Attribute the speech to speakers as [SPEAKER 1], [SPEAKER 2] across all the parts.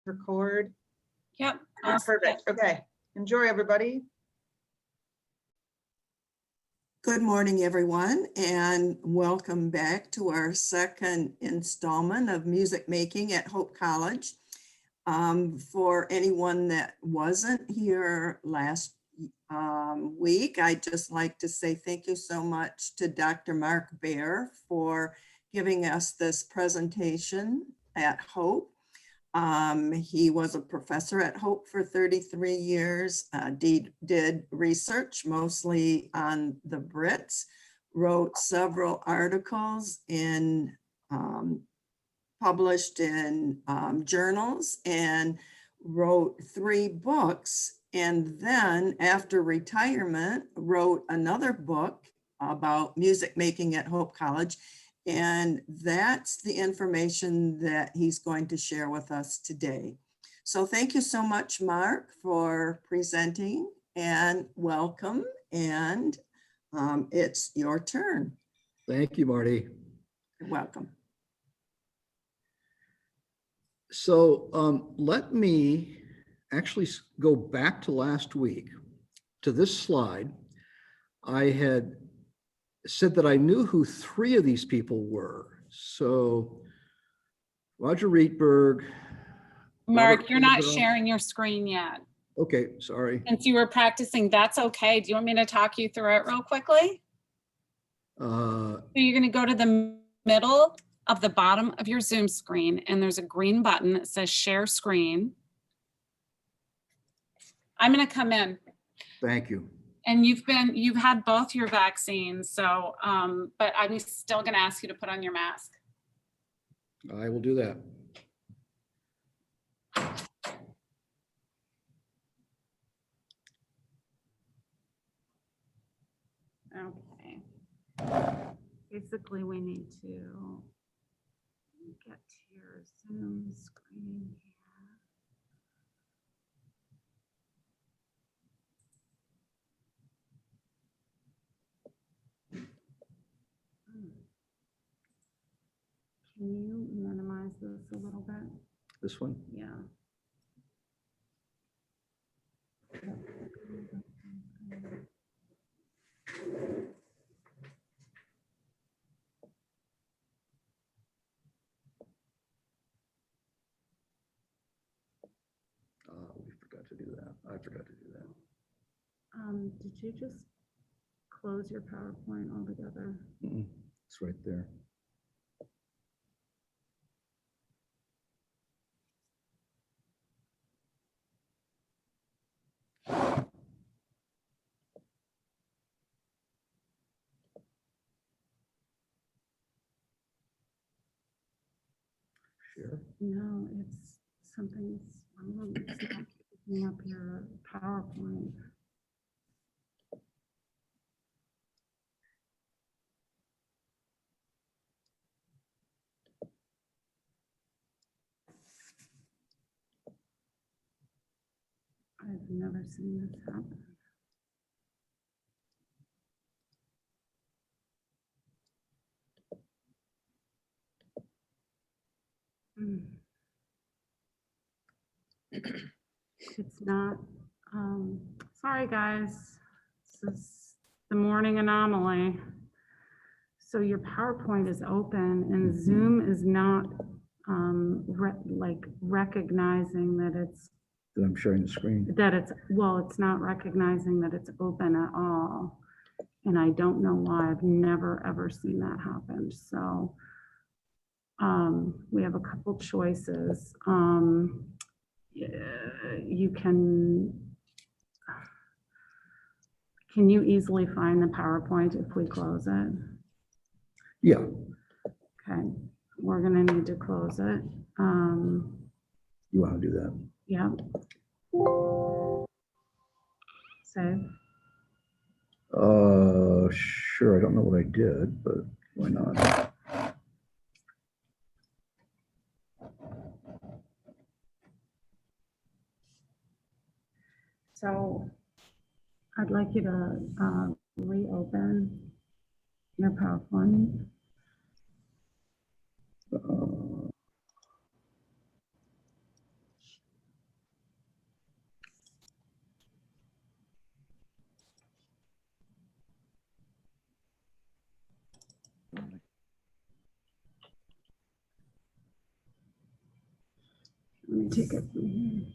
[SPEAKER 1] Record.
[SPEAKER 2] Yep.
[SPEAKER 1] Perfect. Okay. Enjoy, everybody.
[SPEAKER 3] Good morning, everyone, and welcome back to our second installment of Music Making at Hope College. For anyone that wasn't here last week, I'd just like to say thank you so much to Dr. Mark Baer for giving us this presentation at Hope. He was a professor at Hope for 33 years, did research mostly on the Brits, wrote several articles in published in journals, and wrote 3 books. And then after retirement, wrote another book about music making at Hope College. And that's the information that he's going to share with us today. So thank you so much, Mark, for presenting, and welcome. And it's your turn.
[SPEAKER 4] Thank you, Marty.
[SPEAKER 3] You're welcome.
[SPEAKER 4] So let me actually go back to last week to this slide. I had said that I knew who 3 of these people were. So Roger Rietberg.
[SPEAKER 2] Mark,
[SPEAKER 4] Robert
[SPEAKER 2] you're not
[SPEAKER 4] Isabel.
[SPEAKER 2] sharing your screen yet.
[SPEAKER 4] Okay, sorry.
[SPEAKER 2] Since you were practicing, that's okay. Do you want me to talk you through it real quickly? So you're going to go to the middle of the bottom of your Zoom screen, and there's a green button that says share screen. I'm going to come in.
[SPEAKER 4] Thank you.
[SPEAKER 2] And you've had both your vaccines, so but I'm still going to ask you to put on your mask.
[SPEAKER 4] I will do that.
[SPEAKER 2] Okay. Basically, we need to get to your Zoom screen here. Can you minimize this a little bit?
[SPEAKER 4] This one?
[SPEAKER 2] Yeah.
[SPEAKER 4] We forgot to do that. I forgot to do that.
[SPEAKER 2] Did you just close your PowerPoint altogether?
[SPEAKER 4] It's right there. Share.
[SPEAKER 2] No, it's something's wrong. It's not picking up your PowerPoint. I've never seen this happen. It's not, sorry guys, this is the morning anomaly. So your PowerPoint is open and Zoom is not recognizing that it's,
[SPEAKER 4] That I'm sharing the screen.
[SPEAKER 2] well, it's not recognizing that it's open at all. And I don't know why. I've never ever seen that happen. So we have a couple choices. You can you easily find the PowerPoint if we close it?
[SPEAKER 4] Yeah.
[SPEAKER 2] Okay, we're gonna need to close it.
[SPEAKER 4] You want to do that?
[SPEAKER 2] Yeah. Save.
[SPEAKER 4] Sure. I don't know what I did, but why not?
[SPEAKER 2] So I'd like you to reopen your PowerPoint. me take it from here.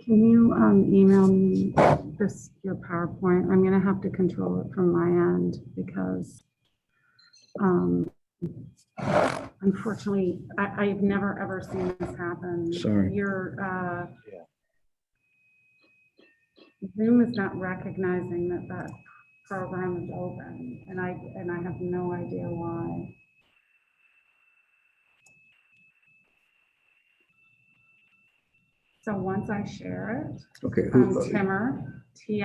[SPEAKER 2] Can you email me this, your PowerPoint? I'm gonna have to control it from my end because unfortunately, I've never ever seen this happen.
[SPEAKER 4] Sorry.
[SPEAKER 2] Your Zoom is not recognizing that that program is open, and I have no idea why. So once I share it,
[SPEAKER 4] Okay.
[SPEAKER 2] Timmer, Timmer.
[SPEAKER 5] It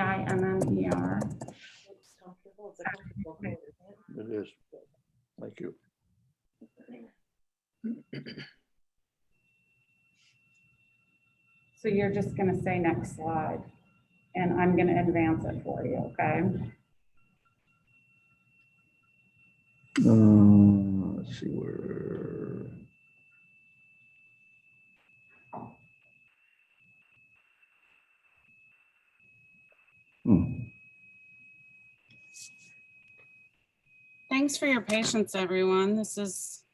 [SPEAKER 5] is. Thank you.
[SPEAKER 2] So you're just gonna say next slide, and I'm gonna advance it for you, okay?
[SPEAKER 4] Let's see where.
[SPEAKER 2] Thanks for your patience, everyone. This is.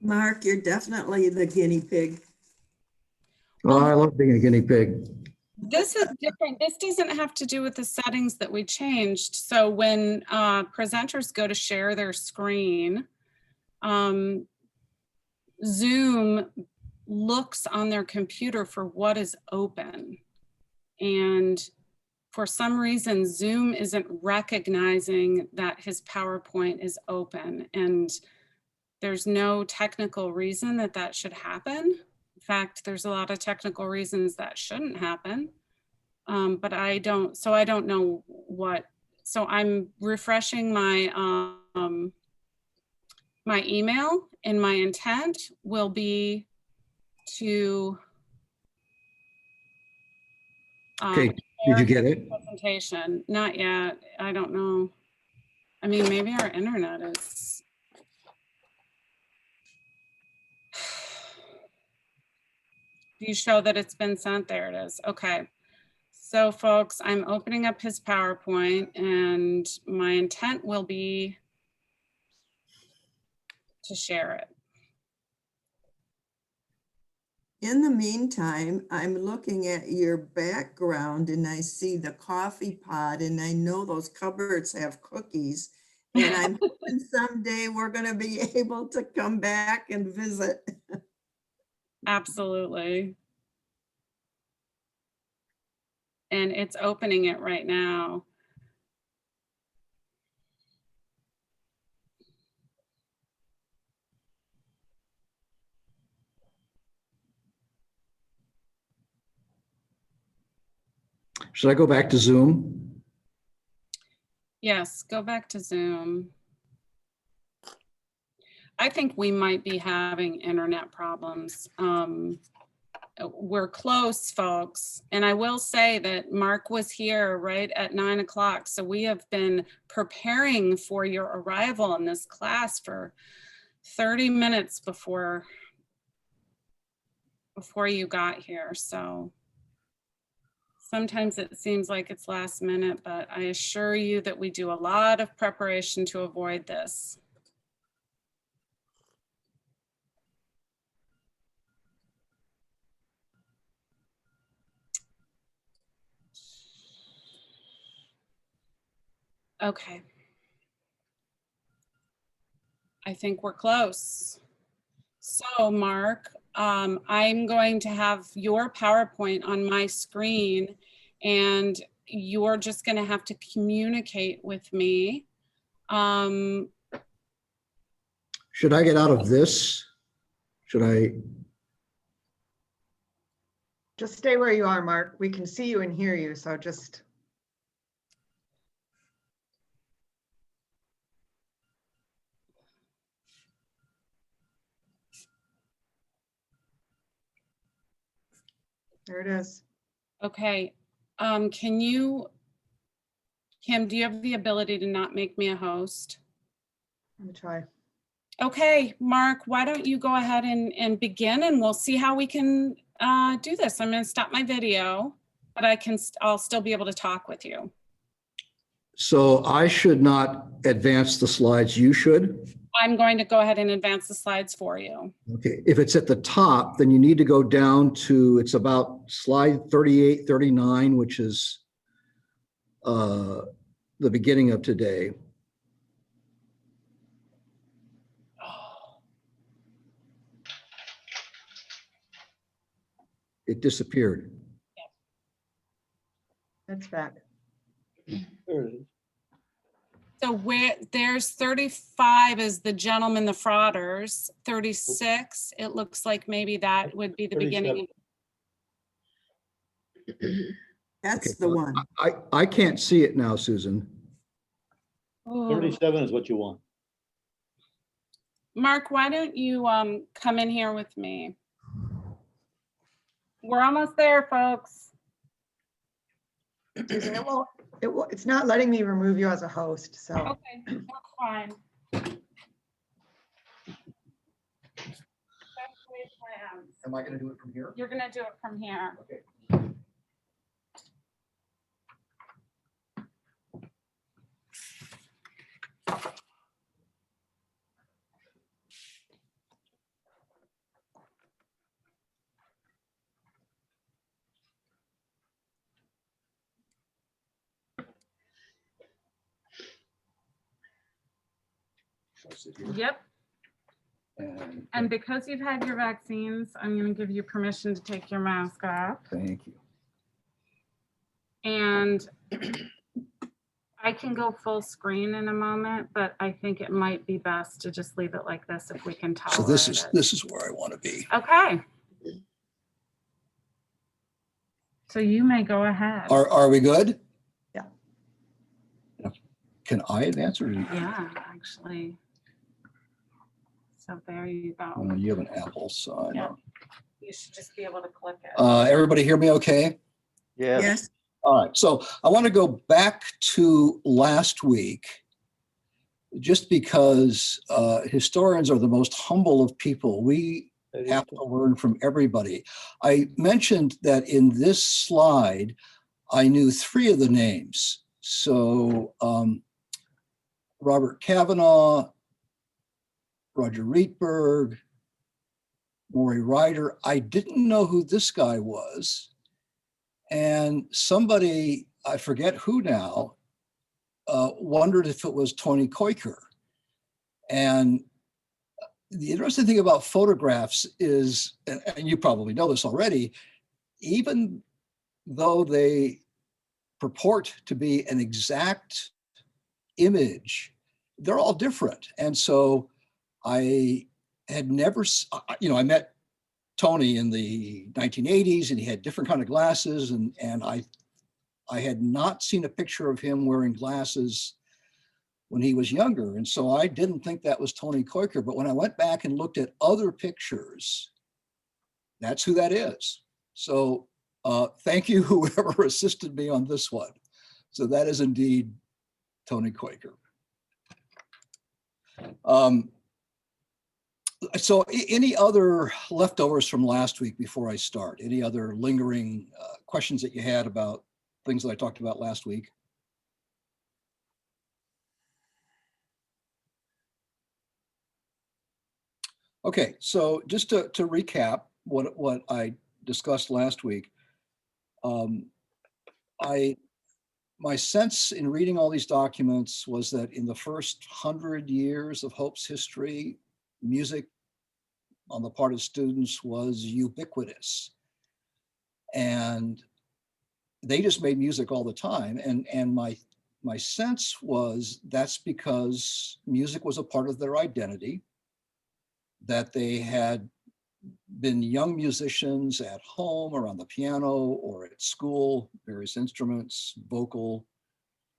[SPEAKER 3] Mark, you're definitely the guinea pig.
[SPEAKER 4] Oh, I love being a guinea pig.
[SPEAKER 2] This is different. This doesn't have to do with the settings that we changed. So when presenters go to share their screen, Zoom looks on their computer for what is open. And for some reason, Zoom isn't recognizing that his PowerPoint is open. And there's no technical reason that that should happen. In fact, there's a lot of technical reasons that shouldn't happen. But I don't know what, so I'm refreshing my, my email, and my intent will be to
[SPEAKER 4] Okay, did you get it?
[SPEAKER 2] presentation. Not yet. I don't know. I mean, maybe our internet is. Do you show that it's been sent? There it is. Okay. So folks, I'm opening up his PowerPoint, and my intent will be to share it.
[SPEAKER 3] In the meantime, I'm looking at your background and I see the coffee pot, and I know those cupboards have cookies. And I'm hoping someday we're going to be able to come back and visit.
[SPEAKER 2] Absolutely. And it's opening it right now.
[SPEAKER 4] Should I go back to Zoom?
[SPEAKER 2] Yes, go back to Zoom. I think we might be having internet problems. We're close, folks. And I will say that Mark was here right at 9 o'clock. So we have been preparing for your arrival in this class for 30 minutes before you got here. So sometimes it seems like it's last minute, but I assure you that we do a lot of preparation to avoid this. Okay. I think we're close. So Mark, I'm going to have your PowerPoint on my screen, and you're just going to have to communicate with me.
[SPEAKER 4] Should I get out of this? Should I?
[SPEAKER 1] Just stay where you are, Mark. We can see you and hear you, so just. There it is.
[SPEAKER 2] Okay, Kim, do you have the ability to not make me a host?
[SPEAKER 1] Let me try.
[SPEAKER 2] Okay, Mark, why don't you go ahead and begin, and we'll see how we can do this. I'm gonna stop my video, but I'll still be able to talk with you.
[SPEAKER 4] So I should not advance the slides, you should?
[SPEAKER 2] I'm going to go ahead and advance the slides for you.
[SPEAKER 4] Okay, if it's at the top, then you need to go down to, it's about slide 38, 39, which is the beginning of today. It disappeared.
[SPEAKER 1] It's back.
[SPEAKER 5] There it is.
[SPEAKER 2] So there's 35 is the gentleman, the frauders, 36, it looks like maybe that would be the beginning.
[SPEAKER 3] That's
[SPEAKER 4] Okay,
[SPEAKER 3] the one.
[SPEAKER 4] I can't see it now, Susan.
[SPEAKER 2] Oh.
[SPEAKER 5] 37 is what you want.
[SPEAKER 2] Mark, why don't you come in here with me? We're almost there, folks.
[SPEAKER 1] Susan, it's not letting me remove you as a host, so.
[SPEAKER 2] Okay, that's fine. That's the way plans.
[SPEAKER 4] Am I going to do it from here?
[SPEAKER 2] You're gonna do it from here.
[SPEAKER 4] Okay. Shall I sit here?
[SPEAKER 2] Yep, and because you've had your vaccines, I'm gonna give you permission to take your mask off.
[SPEAKER 4] Thank you.
[SPEAKER 2] And I can go full screen in a moment, but I think it might be best to just leave it like this if we can
[SPEAKER 4] So
[SPEAKER 2] tolerate it.
[SPEAKER 4] this is where I want to be.
[SPEAKER 2] Okay. So you may go ahead.
[SPEAKER 4] Are we good?
[SPEAKER 1] Yeah.
[SPEAKER 4] Can I advance or?
[SPEAKER 2] Yeah, actually. So there you go.
[SPEAKER 4] You have an Apple, so I
[SPEAKER 2] Yeah.
[SPEAKER 4] don't.
[SPEAKER 2] You should just be able to click it.
[SPEAKER 4] Everybody hear me okay?
[SPEAKER 5] Yes.
[SPEAKER 3] Yes,
[SPEAKER 4] All right, so I want to go back to last week, just because historians are the most humble of people. We have to learn from everybody. I mentioned that in this slide, I knew 3 of the names. So Robert Kavanaugh, Roger Rietberg, Maury Ryder. I didn't know who this guy was. And somebody, I forget who now, wondered if it was Tony Koiker. And the interesting thing about photographs is, and you probably know this already, even though they purport to be an exact image, they're all different. And so I had never, I met Tony in the 1980s and he had different kind of glasses, and I had not seen a picture of him wearing glasses when he was younger. And so I didn't think that was Tony Koiker, but when I went back and looked at other pictures, that's who that is. So thank you, whoever assisted me on this one. So that is indeed Tony Koiker. So any other leftovers from last week before I start? Any other lingering questions that you had about things that I talked about last week? Okay, so just to recap what I discussed last week, my sense in reading all these documents was that in the first 100 years of Hope's history, music on the part of students was ubiquitous. And they just made music all the time. And my sense was that's because music was a part of their identity, that they had been young musicians at home or on the piano or at school, various instruments, vocal.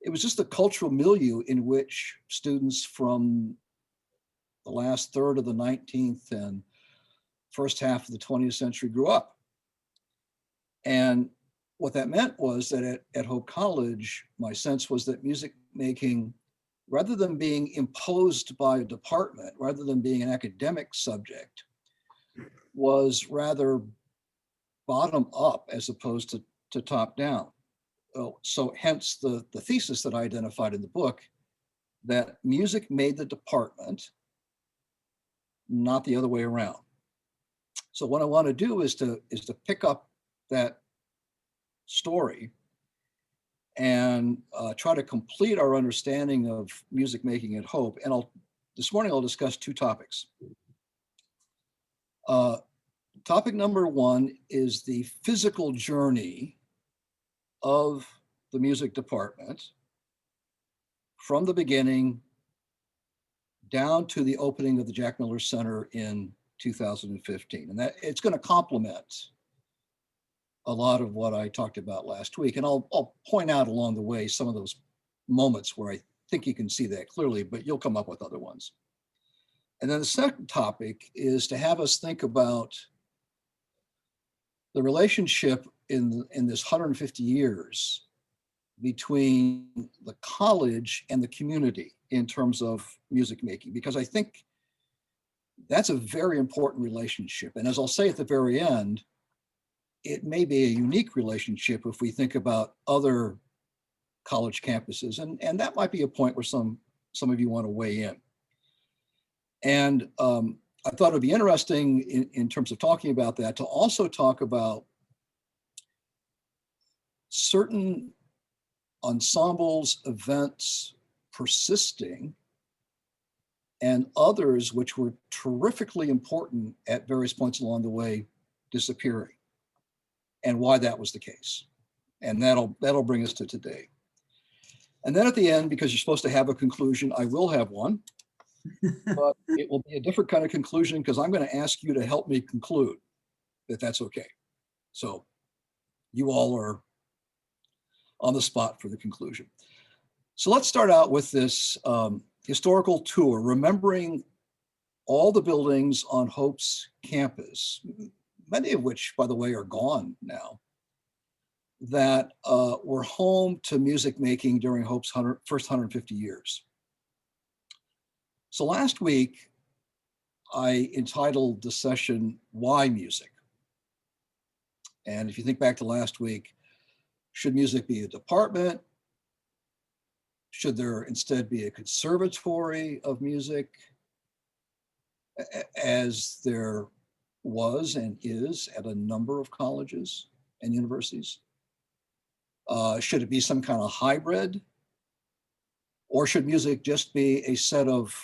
[SPEAKER 4] It was just the cultural milieu in which students from the last third of the 19th and first half of the 20th century grew up. And what that meant was that at Hope College, my sense was that music making, rather than being imposed by a department, rather than being an academic subject, was rather bottom up as opposed to top down. So hence the thesis that I identified in the book, that music made the department, not the other way around. So what I want to do is to pick up that story and try to complete our understanding of music making at Hope. And this morning I'll discuss two topics. Topic number one is the physical journey of the music department from the beginning down to the opening of the Jack Miller Center in 2015. And that it's going to complement a lot of what I talked about last week. And I'll point out along the way some of those moments where I think you can see that clearly, but you'll come up with other ones. And then the second topic is to have us think about the relationship in this 150 years between the college and the community in terms of music making, because I think that's a very important relationship. And as I'll say at the very end, it may be a unique relationship if we think about other college campuses. And that might be a point where some of you want to weigh in. And I thought it would be interesting in terms of talking about that, to also talk about certain ensembles, events persisting, and others which were terrifically important at various points along the way disappearing, and why that was the case. And that'll bring us to today. And then at the end, because you're supposed to have a conclusion, I will have one, but it will be a different kind of conclusion because I'm going to ask you to help me conclude, if that's okay. So you all are on the spot for the conclusion. So let's start out with this historical tour, remembering all the buildings on Hope's campus, many of which, by the way, are gone now, that were home to music making during Hope's first 150 years. So last week, I entitled the session, Why Music? And if you think back to last week, should music be a department? Should there instead be a conservatory of music, as there was and is at a number of colleges and universities? Should it be some kind of hybrid? Or should music just be a set of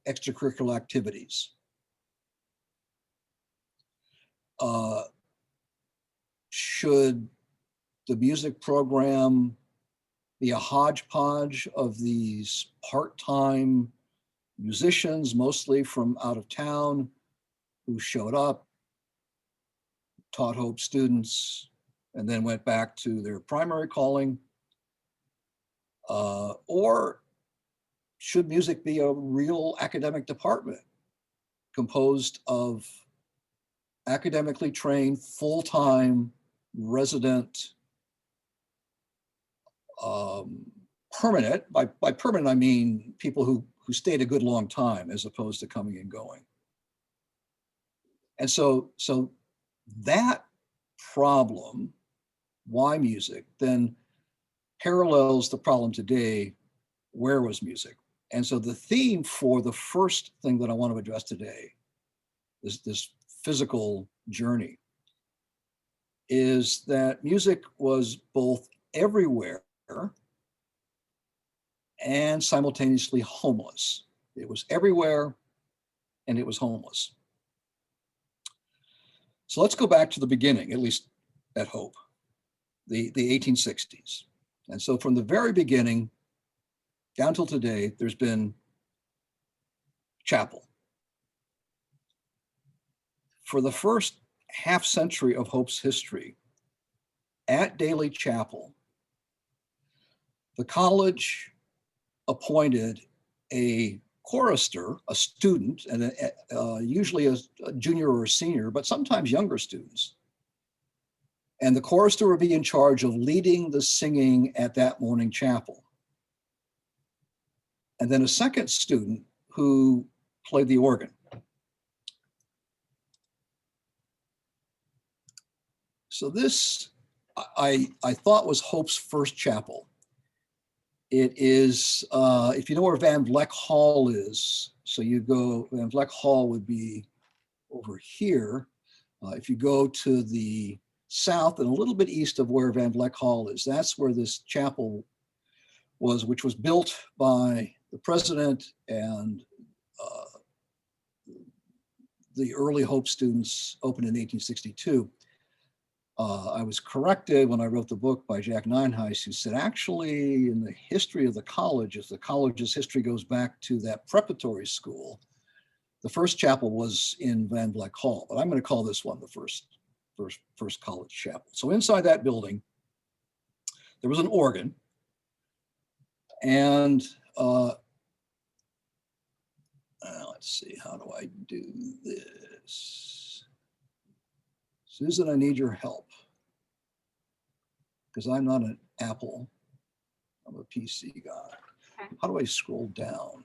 [SPEAKER 4] extracurricular activities? Should the music program be a hodgepodge of these part-time musicians, mostly from out of town, who showed up, taught Hope students, and then went back to their primary calling? Or should music be a real academic department composed of academically trained, full-time, resident, permanent, by permanent I mean people who stayed a good long time as opposed to coming and going? And so that problem, why music, then parallels the problem today, where was music? And so the theme for the first thing that I want to address today, this physical journey, is that music was both everywhere and simultaneously homeless. It was everywhere and it was homeless. So let's go back to the beginning, at least at Hope, the 1860s. And so from the very beginning down till today, there's been chapel. For the first half century of Hope's history, at Daly Chapel, the college appointed a chorister, a student, and usually a junior or a senior, but sometimes younger students, And the chorister would be in charge of leading the singing at that morning chapel. And then a second student who played the organ. So this, I thought was Hope's first chapel. It is, if you know where Van Vleck Hall is, so you go, Van Vleck Hall would be over here. If you go to the south and a little bit east of where Van Vleck Hall is, that's where this chapel was, which was built by the president and the early Hope students, opened in 1862. I was corrected when I wrote the book by Jack Nienhuis, who said, actually, in the history of the college, if the college's history goes back to that preparatory school, the first chapel was in Van Vleck Hall, but I'm going to call this one the first college chapel. So inside that building, there was an organ, and let's see, how do I do this? Susan, I need your help, because I'm not an Apple, I'm a PC guy.
[SPEAKER 2] Okay.
[SPEAKER 4] How do I scroll down?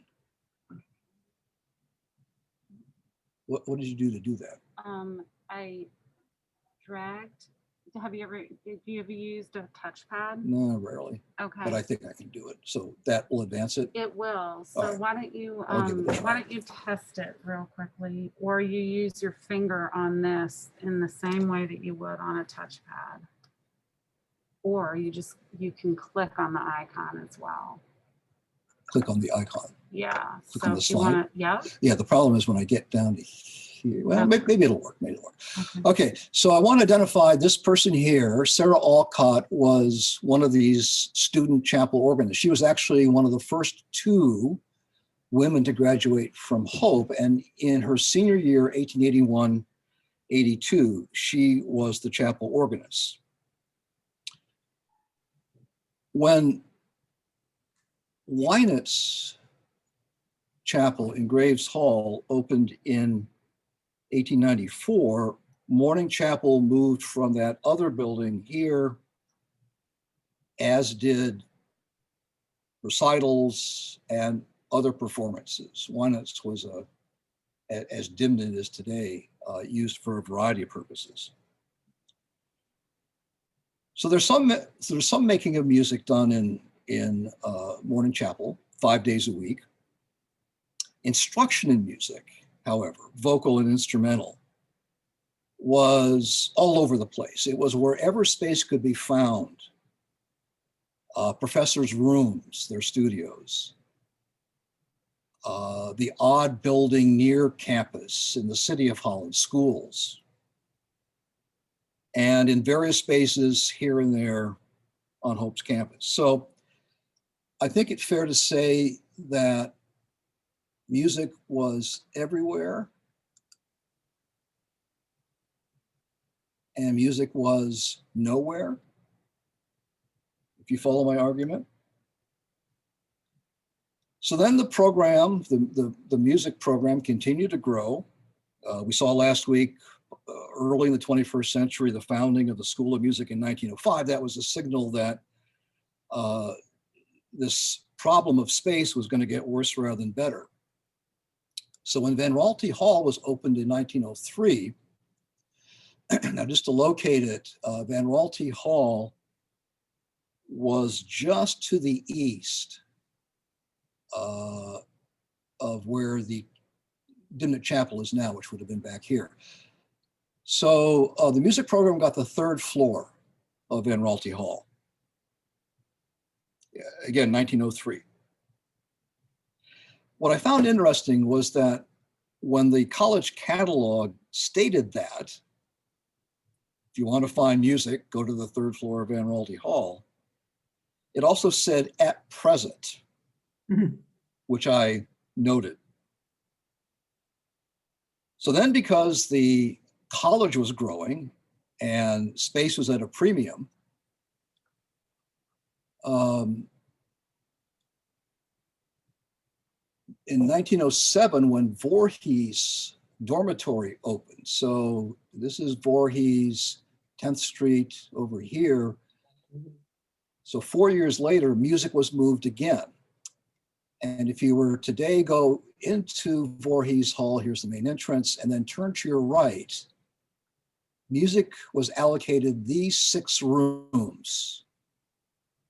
[SPEAKER 4] What did you do to do that?
[SPEAKER 2] I dragged. Have you ever used a touchpad?
[SPEAKER 4] No, rarely,
[SPEAKER 2] Okay.
[SPEAKER 4] but I think I can do it. So that will advance it.
[SPEAKER 2] It will. So
[SPEAKER 4] All right.
[SPEAKER 2] why don't you
[SPEAKER 4] I'll give it a try.
[SPEAKER 2] why don't you test it real quickly, or you use your finger on this in the same way that you would on a touchpad, or you can click on the icon as well.
[SPEAKER 4] Click on the icon.
[SPEAKER 2] Yeah.
[SPEAKER 4] Click
[SPEAKER 2] So
[SPEAKER 4] on the
[SPEAKER 2] if you
[SPEAKER 4] slide.
[SPEAKER 2] want to, yeah.
[SPEAKER 4] Yeah, the problem is when I get down to here, well,
[SPEAKER 2] Okay.
[SPEAKER 4] maybe it'll work, maybe it'll work.
[SPEAKER 2] Okay.
[SPEAKER 4] Okay, so I want to identify this person here. Sarah Alcott was one of these student chapel organists. She was actually one of the first two women to graduate from Hope. And in her senior year, 1881-82, she was the chapel organist. When Wynant's chapel in Graves Hall opened in 1894, morning chapel moved from that other building here, as did recitals and other performances. Wynant's was, as Dimden is today, used for a variety of purposes. So there's some making of music done in morning chapel 5 days a week. Instruction in music, however, vocal and instrumental, was all over the place. It was wherever space could be found. Professors' rooms, their studios, the odd building near campus in the city of Holland, schools, and in various spaces here and there on Hope's campus. So I think it's fair to say that music was everywhere, and music was nowhere, if you follow my argument. So then the program, the music program continued to grow. We saw last week, early in the 21st century, the founding of the School of Music in 1905. That was a signal that this problem of space was going to get worse rather than better. So when Van Raalte Hall was opened in 1903, now just to locate it, Van Raalte Hall was just to the east of where the Dimnett Chapel is now, which would have been back here. So the music program got the third floor of Van Raalte Hall. Again, 1903. What I found interesting was that when the college catalog stated that, if you want to find music, go to the third floor of Van Raalte Hall, it also said at present, which I noted. So then, because the college was growing and space was at a premium, in 1907, when Voorhees dormitory opened, so this is Voorhees 10th Street over here. So 4 years later, music was moved again. And if you were today go into Voorhees Hall, here's the main entrance, and then turn to your right, music was allocated these 6 rooms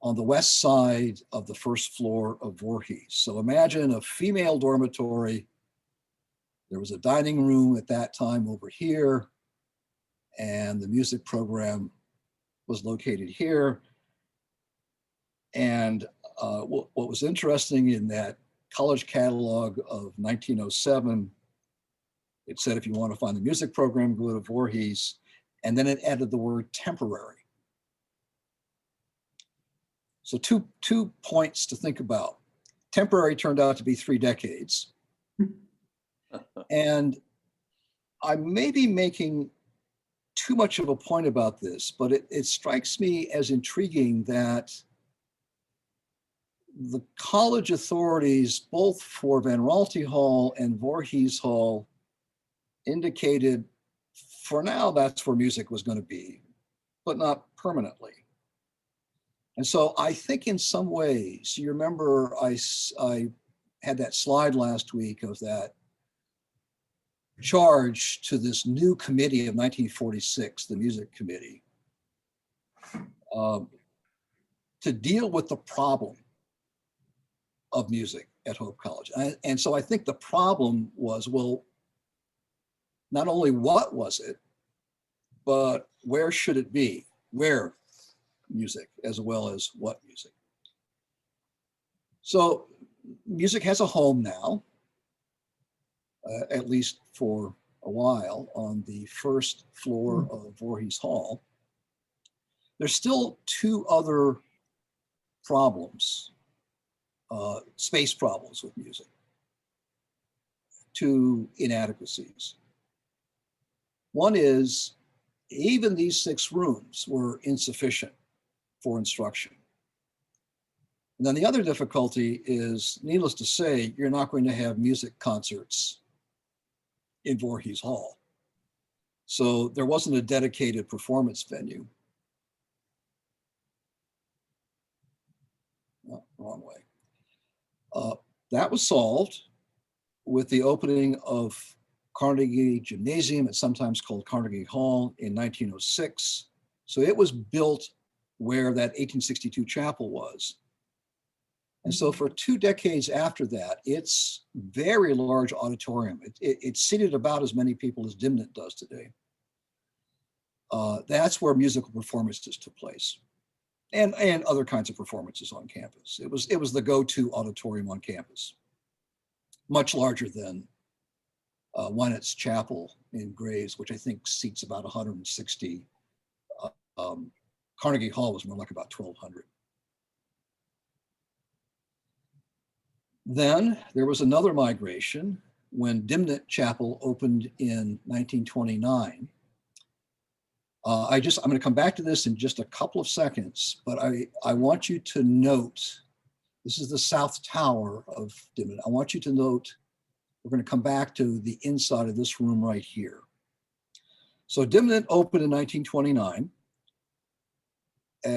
[SPEAKER 4] on the west side of the first floor of Voorhees. So imagine a female dormitory. There was a dining room at that time over here, and the music program was located here. And what was interesting in that college catalog of 1907, it said if you want to find the music program, go to Voorhees, and then it added the word temporary. So two points to think about. Temporary turned out to be 3 decades. And I may be making too much of a point about this, but it strikes me as intriguing that the college authorities, both for Van Raalte Hall and Voorhees Hall, indicated for now that's where music was going to be, but not permanently. And so I think in some ways, you remember I had that slide last week of that charge to this new committee of 1946, the Music Committee, to deal with the problem of music at Hope College. And so I think the problem was, well, not only what was it, but where should it be? Where music, as well as what music? So music has a home now, at least for a while, on the first floor of Voorhees Hall. There's still 2 other problems, space problems with music, 2 inadequacies. One is even these 6 rooms were insufficient for instruction. And then the other difficulty is, needless to say, you're not going to have music concerts in Voorhees Hall. So there wasn't a dedicated performance venue. No, wrong way. That was solved with the opening of Carnegie Gymnasium, it's sometimes called Carnegie Hall, in 1906. So it was built where that 1862 chapel was. And so for 2 decades after that, it's very large auditorium. It seated about as many people as Dimnit does today. That's where musical performances took place, and other kinds of performances on campus. It was the go-to auditorium on campus, much larger than Winnett's Chapel in Grays, which I think seats about 160. Carnegie Hall was more like about 1,200. Then there was another migration when Dimnit Chapel opened in 1929. I'm going to come back to this in just a couple of seconds, but I want you to note, this is the South Tower of Dimnit. I want you to note, we're going to come back to the inside of this room right here. So Dimnit opened in 1929.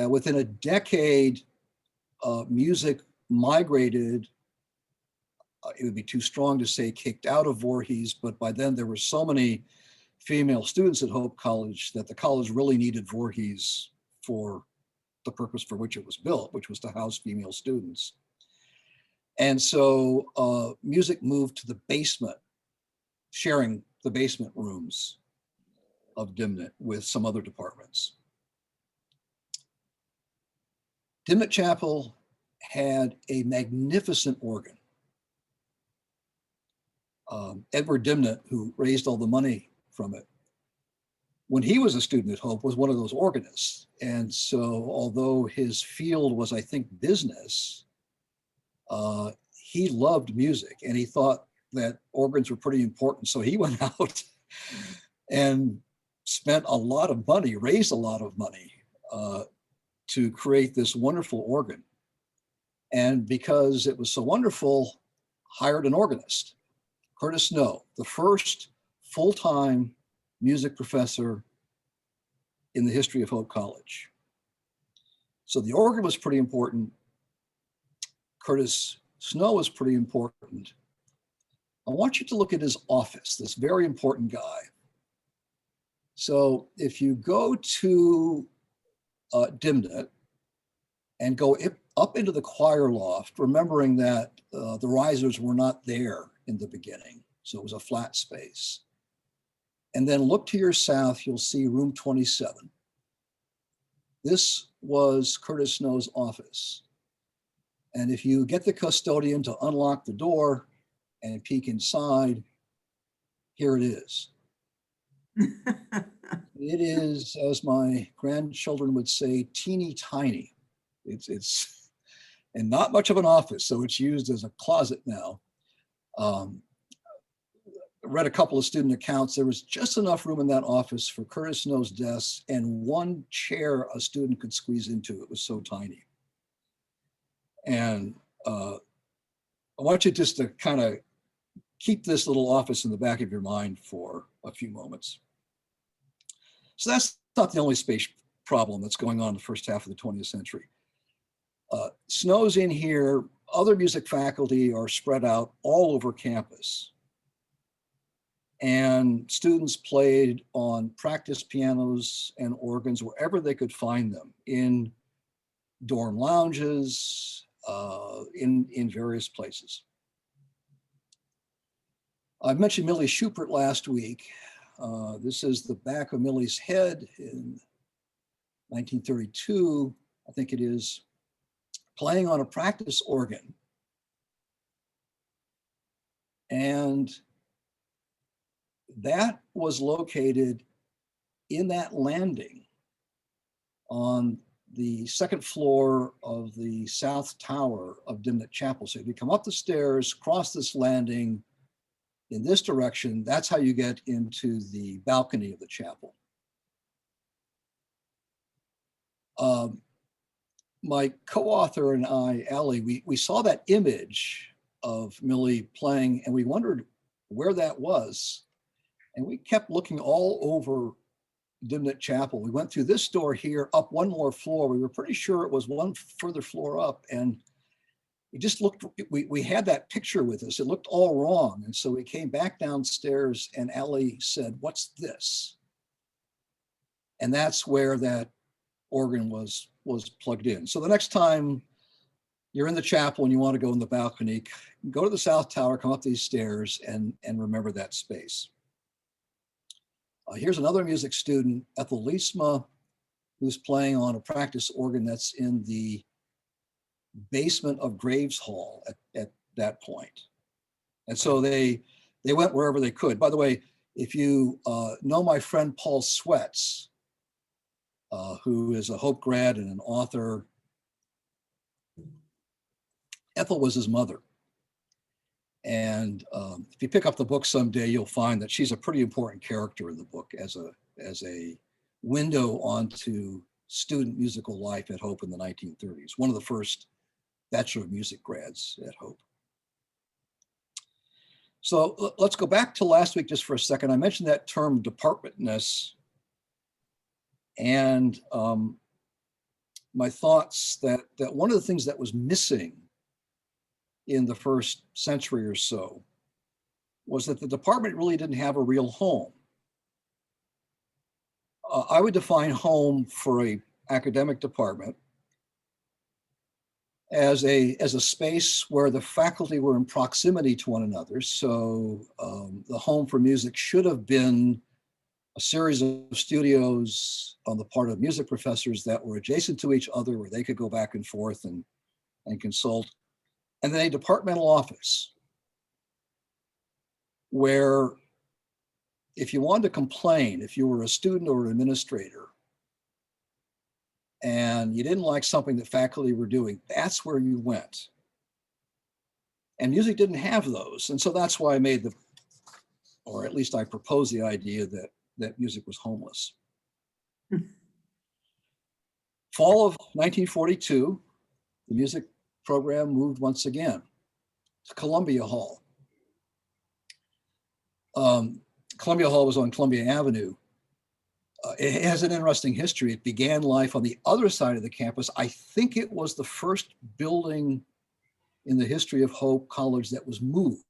[SPEAKER 4] Within a decade, music migrated. It would be too strong to say kicked out of Voorhees, but by then there were so many female students at Hope College that the college really needed Voorhees for the purpose for which it was built, which was to house female students. And so music moved to the basement, sharing the basement rooms of Dimnit with some other departments. Dimnit Chapel had a magnificent organ. Edward Dimnit, who raised all the money from it, when he was a student at Hope, was one of those organists. And so although his field was, I think, business, he loved music and he thought that organs were pretty important. So he went out and spent a lot of money, raised a lot of money to create this wonderful organ. And because it was so wonderful, hired an organist. Curtis Snow, the first full-time music professor
[SPEAKER 6] in the history of Hope College. So the organ was pretty important. Curtis Snow was pretty important. I want you to look at his office, this very important guy. So if you go to Dimnit and go up into the choir loft, remembering that the risers were not there in the beginning, so it was a flat space. And then look to your south, you'll see room 27. This was Curtis Snow's office. And if you get the custodian to unlock the door and peek inside, here it is. It is, as my grandchildren would say, teeny tiny. It's and not much of an office, so it's used as a closet now. I read a couple of student accounts. There was just enough room in that office for Curtis Snow's desk and one chair a student could squeeze into. It was so tiny. And I want you just to kind of keep this little office in the back of your mind for a few moments. So that's not the only space problem that's going on in the first half of the 20th century. Snow's in here. Other music faculty are spread out all over campus. And students played on practice pianos and organs wherever they could find them, in dorm lounges, in various places. I mentioned Millie Schubert last week. This is the back of Millie's head in 1932, I think it is, playing on a practice organ. And that was located in that landing on the second floor of the south tower of Dimnit Chapel. So if you come up the stairs, cross this landing in this direction, that's how you get into the balcony of the chapel. My co-author and I, Allie, we saw that image of Millie playing and we wondered where that was. And we kept looking all over Dimnit Chapel. We went through this door here, up one more floor. We were pretty sure it was one further floor up. And we just looked, we had that picture with us. It looked all wrong. And so we came back downstairs and Allie said, "What's this?" And that's where that organ was plugged in. So the next time you're in the chapel and you want to go in the balcony, go to the south tower, come up these stairs and remember that space. Here's another music student, Ethel Liesma, who's playing on a practice organ that's in the basement of Graves Hall at that point. And so they went wherever they could. By the way, if you know my friend Paul Sweats, who is a Hope grad and an author, Ethel was his mother. And if you pick up the book someday, you'll find that she's a pretty important character in the book as a window onto student musical life at Hope in the 1930s, one of the first Bachelor of Music grads at Hope. So let's go back to last week just for a second. I mentioned that term departmentness and my thoughts that one of the things that was missing in the first century or so was that the department really didn't have a real home. I would define home for an academic department as a space where the faculty were in proximity to one another. So the home for music should have been a series of studios on the part of music professors that were adjacent to each other, where they could go back and forth and consult. And then a departmental office where if you wanted to complain, if you were a student or an administrator, and you didn't like something that faculty were doing, that's where you went. And music didn't have those. And so that's why I made or at least I proposed the idea that music was homeless. Fall of 1942, the music program moved once again to Columbia Hall. Columbia Hall was on Columbia Avenue. It has an interesting history. It began life on the other side of the campus. I think it was the first building in the history of Hope College that was moved.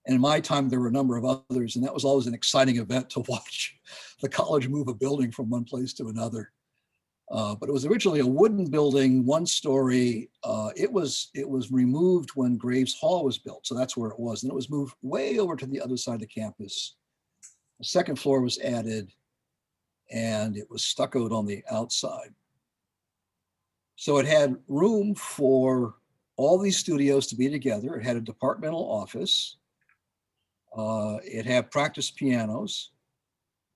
[SPEAKER 6] And in my time, there were a number of others, and that was always an exciting event to watch the college move a building from one place to another. But it was originally a wooden building, one story. It was removed when Graves Hall was built, so that's where it was. And it was moved way over to the other side of the campus. The second floor was added, and it was stuccoed on the outside. So it had room for all these studios to be together. It had a departmental office. It had practice pianos.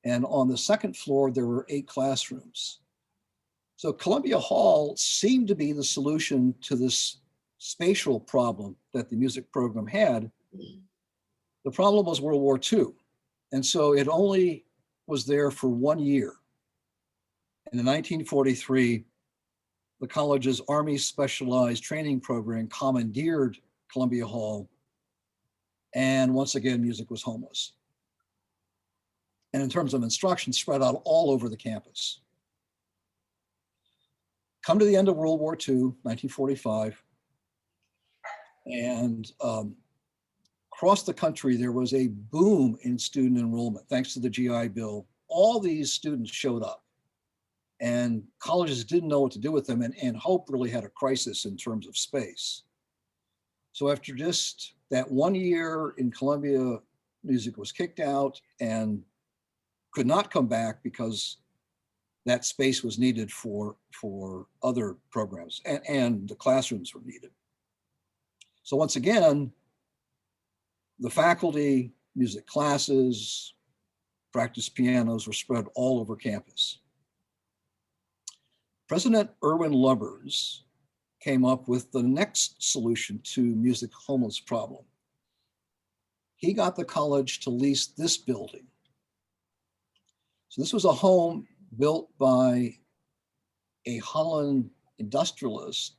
[SPEAKER 6] And on the second floor, there were 8 classrooms. So Columbia Hall seemed to be the solution to this spatial problem that the music program had. The problem was World War II. And so it only was there for 1 year. And in 1943, the college's Army Specialized Training Program commandeered Columbia Hall. And once again, music was homeless. And in terms of instruction, spread out all over the campus. Come to the end of World War II, 1945, and across the country, there was a boom in student enrollment. Thanks to the GI Bill, all these students showed up, and colleges didn't know what to do with them, and Hope really had a crisis in terms of space. So after just that 1 year in Columbia, music was kicked out and could not come back because that space was needed for other programs, and the classrooms were needed. So once again, the faculty, music classes, practice pianos were spread all over campus. President Erwin Lubbers came up with the next solution to music homeless problem. He got the college to lease this building. So this was a home built by a Holland industrialist,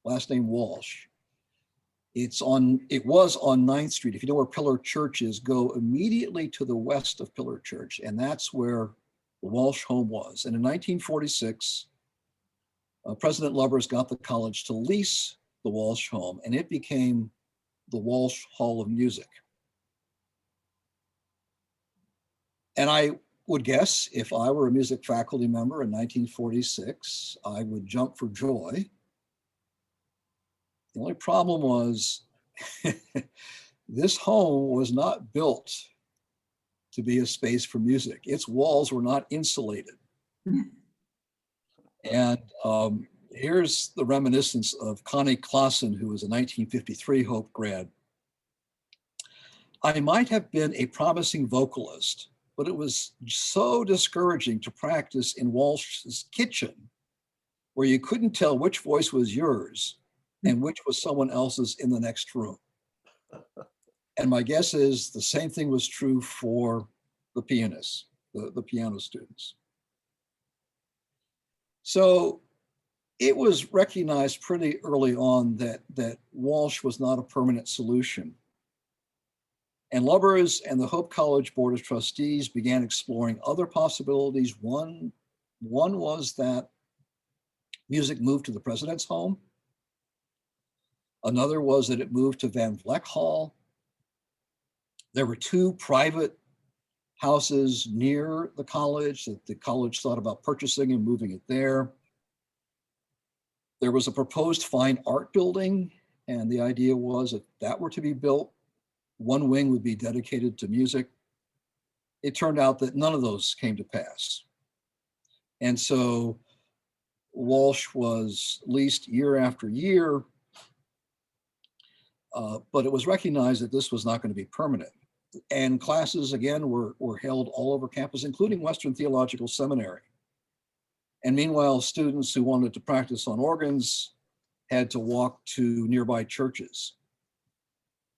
[SPEAKER 6] last name Walsh. It was on 9th Street. If you know where Pillar Church is, go immediately to the west of Pillar Church, and that's where the Walsh home was. And in 1946, President Lubbers got the college to lease the Walsh home, and it became the Walsh Hall of Music. And I would guess if I were a music faculty member in 1946, I would jump for joy. The only problem was this home was not built to be a space for music. Its walls were not insulated. And here's the reminiscence of Connie Clausen, who was a 1953 Hope grad. I might have been a promising vocalist, but it was so discouraging to practice in Walsh's kitchen, where you couldn't tell which voice was yours and which was someone else's in the next room. And my guess is the same thing was true for the pianists, the piano students. So it was recognized pretty early on that Walsh was not a permanent solution. And Lubbers and the Hope College Board of Trustees began exploring other possibilities. One was that music moved to the president's home. Another was that it moved to Van Vleck Hall. There were 2 private houses near the college that the college thought about purchasing and moving it there. There was a proposed fine art building, and the idea was if that were to be built, one wing would be dedicated to music. It turned out that none of those came to pass. And so Walsh was leased year after year, but it was recognized that this was not going to be permanent. And classes, again, were held all over campus, including Western Theological Seminary. And meanwhile, students who wanted to practice on organs had to walk to nearby churches.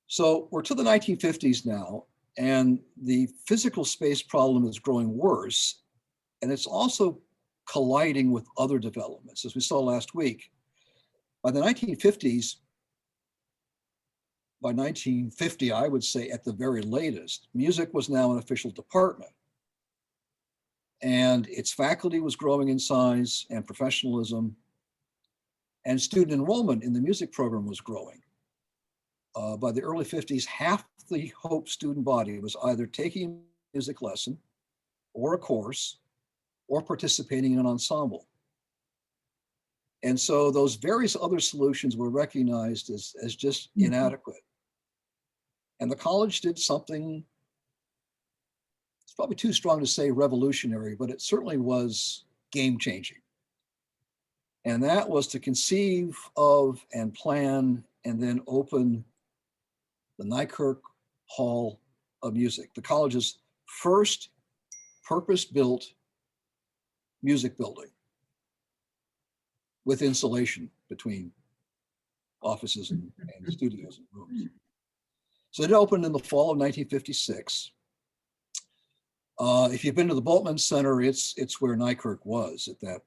[SPEAKER 6] So we're to the 1950s now, and the physical space problem is growing worse, and it's also colliding with other developments. As we saw last week, by the 1950s, by 1950, I would say at the very latest, music was now an official department. and its faculty was growing in size and professionalism, and student enrollment in the music program was growing. By the early 50s, half the Hope student body was either taking a music lesson or a course or participating in an ensemble. And so those various other solutions were recognized as just inadequate. And the college did something, it's probably too strong to say revolutionary, but it certainly was game-changing. And that was to conceive of and plan and then open the Nykirk Hall of Music, the college's first purpose-built music building with insulation between offices and studios and rooms. So it opened in the fall of 1956. If you've been to the Bultmann Center, it's where Nykirk was at that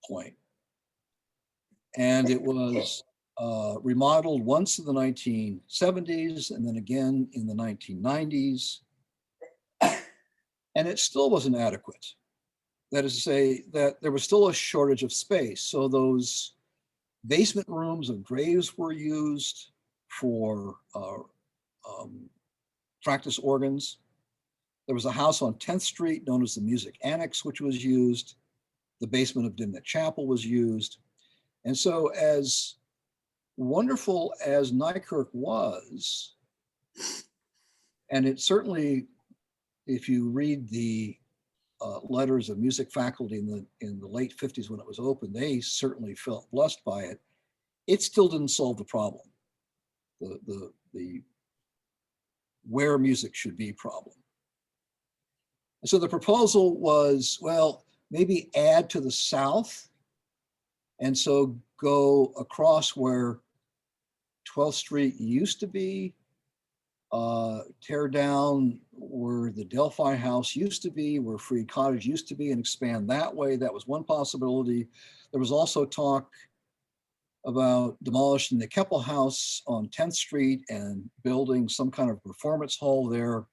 [SPEAKER 6] point. And it was remodeled once in the 1970s and then again in the 1990s. And it still wasn't adequate. That is to say that there was still a shortage of space. So those basement rooms of Graves were used for practice organs. There was a house on 10th Street known as the Music Annex, which was used. The basement of Dimnett Chapel was used. And so as wonderful as Nykirk was, and it certainly, if you read the letters of music faculty in the late 50s when it was open, they certainly felt blessed by it. It still didn't solve the problem, the where music should be problem. And so the proposal was, well, maybe add to the south, and so go across where 12th Street used to be, tear down where the Delphi House used to be, where Freed Cottage used to be, and expand that way. That was one possibility. There was also talk about demolishing the Keppel House on 10th Street and building some kind of performance hall there.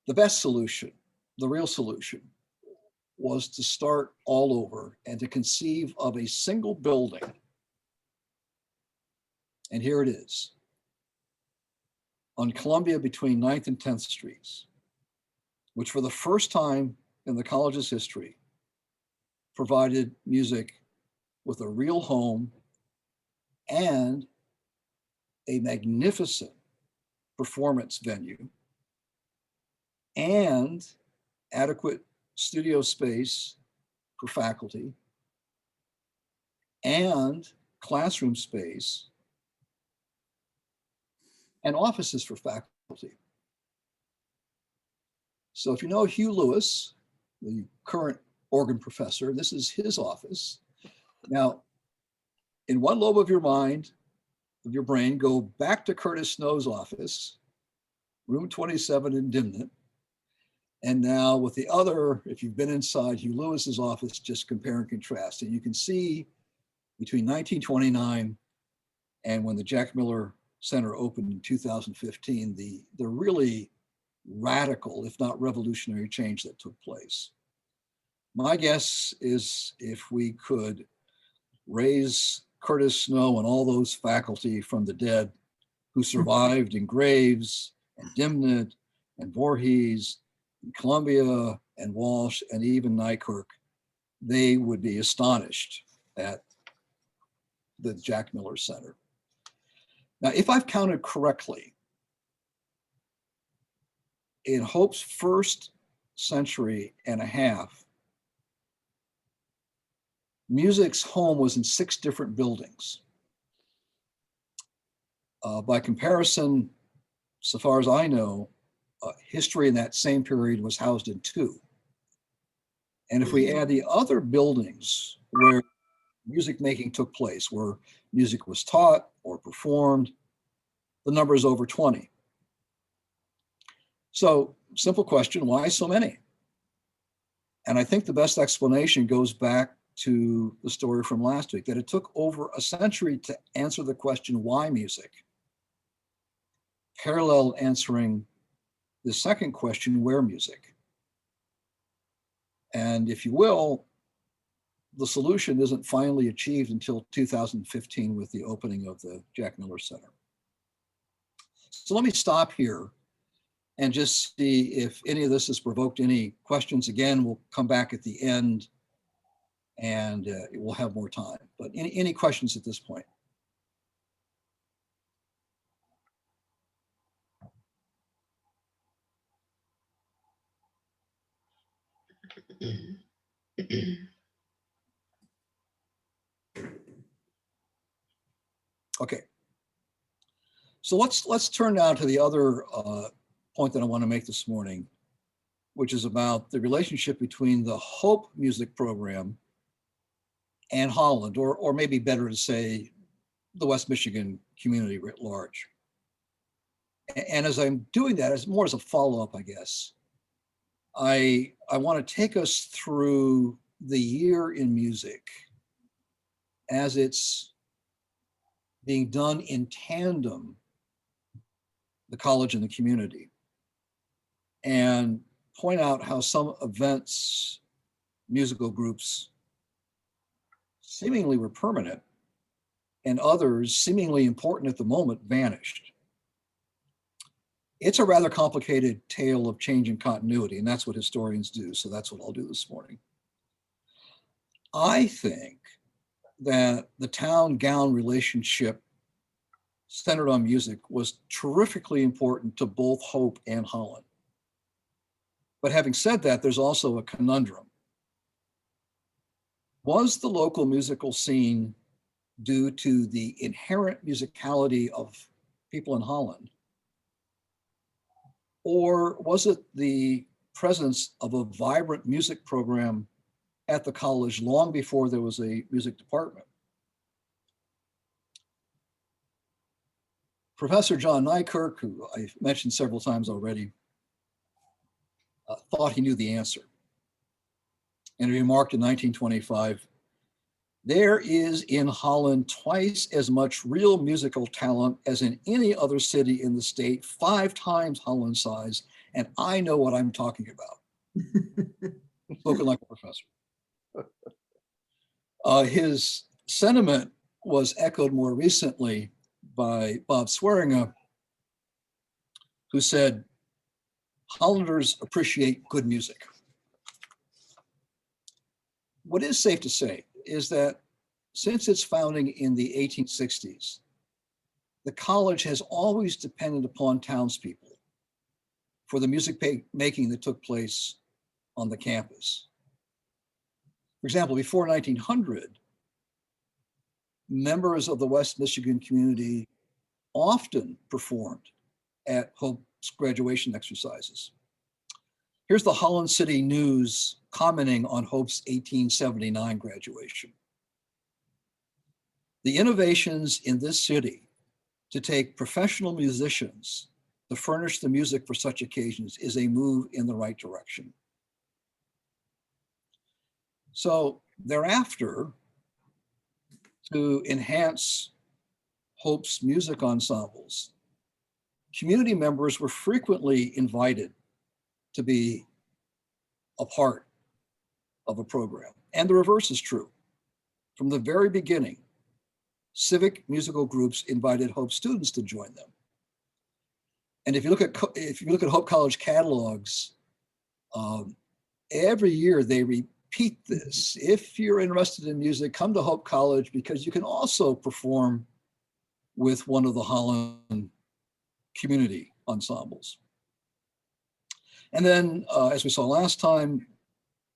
[SPEAKER 6] The best solution, the real solution, was to start all over and to conceive of a single building. And here it is, on Columbia between 9th and 10th Streets, which for the first time in the college's history provided music with a real home and a magnificent performance venue and adequate studio space for faculty and classroom space and offices for faculty. So if you know Hugh Lewis, the current organ professor, this is his office. Now, in one lobe of your mind, of your brain, go back to Curtis Snow's office, room 27 in Dimnett. And now with the other, if you've been inside Hugh Lewis's office, just compare and contrast. And you can see between 1929 and when the Jack Miller Center opened in 2015, the really radical, if not revolutionary change that took place. My guess is if we could raise Curtis Snow and all those faculty from the dead who survived in Graves and Dimnett and Voorhees and Columbia and Walsh and even Nykirk, they would be astonished at the Jack Miller Center. Now, if I've counted correctly, in Hope's first century and a half, music's home was in 6 different buildings. By comparison, so far as I know, history in that same period was housed in 2. And if we add the other buildings where music making took place, where music was taught or performed, the number is over 20. So, simple question, why so many? And I think the best explanation goes back to the story from last week, that it took over a century to answer the question, why music? Parallel answering the second question, where music? And if you will, the solution isn't finally achieved until 2015 with the opening of the Jack Miller Center. So let me stop here and just see if any of this has provoked any questions. Again, we'll come back at the end and we'll have more time. But any questions at this point? Okay. So let's turn now to the other point that I want to make this morning, which is about the relationship between the Hope Music Program and Holland, or maybe better to say, the West Michigan community writ large. And as I'm doing that, as more as a follow-up, I guess, I want to take us through the year in music as it's being done in tandem, the college and the community, and point out how some events, musical groups seemingly were permanent and others seemingly important at the moment vanished. It's a rather complicated tale of change and continuity, and that's what historians do. So that's what I'll do this morning. I think that the town-gown relationship centered on music was terrifically important to both Hope and Holland. But having said that, there's also a conundrum. Was the local musical scene, due to the inherent musicality of people in Holland, or was it the presence of a vibrant music program at the college long before there was a music department? Professor John Nykirk, who I've mentioned several times already, thought he knew the answer. And he remarked in 1925, "There is in Holland twice as much real musical talent as in any other city in the state, 5 times Holland's size, and I know what I'm talking about." Spoken like a professor. His sentiment was echoed more recently by Bob Swearinga, who said, "Hollanders appreciate good music." What is safe to say is that since its founding in the 1860s, the college has always depended upon townspeople for the music making that took place on the campus. For example, before 1900, members of the West Michigan community often performed at Hope's graduation exercises. Here's the Holland City News commenting on Hope's 1879 graduation. "The innovations in this city to take professional musicians to furnish the music for such occasions is a move in the right direction." So thereafter, to enhance Hope's music ensembles, community members were frequently invited to be a part of a program. And the reverse is true. From the very beginning, civic musical groups invited Hope students to join them. And if you look at Hope College catalogs, every year they repeat this. If you're interested in music, come to Hope College because you can also perform with one of the Holland community ensembles. And then, as we saw last time,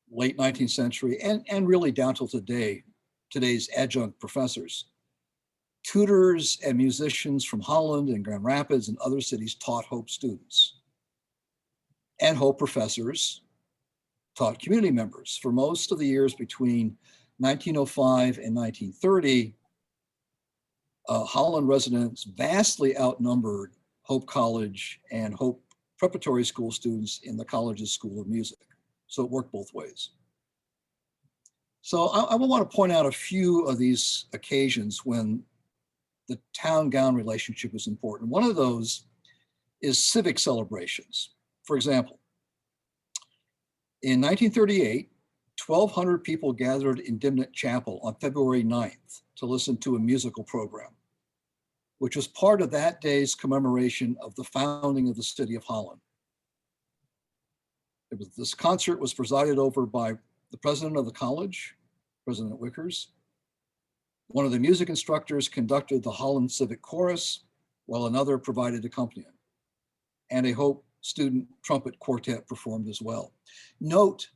[SPEAKER 6] late 19th century, and really down till today's adjunct professors, tutors and musicians from Holland and Grand Rapids and other cities taught Hope students. And Hope professors taught community members. For most of the years between 1905 and 1930, Holland residents vastly outnumbered Hope College and Hope Preparatory School students in the college's School of Music. So it worked both ways. So I want to point out a few of these occasions when the town-gown relationship is important. One of those is civic celebrations. For example, in 1938, 1,200 people gathered in Dimnett Chapel on February 9th to listen to a musical program, which was part of that day's commemoration of the founding of the city of Holland. This concert was presided over by the president of the college, President Wickers. One of the music instructors conducted the Holland Civic Chorus, while another provided accompaniment. And a Hope student trumpet quartet performed as well. Note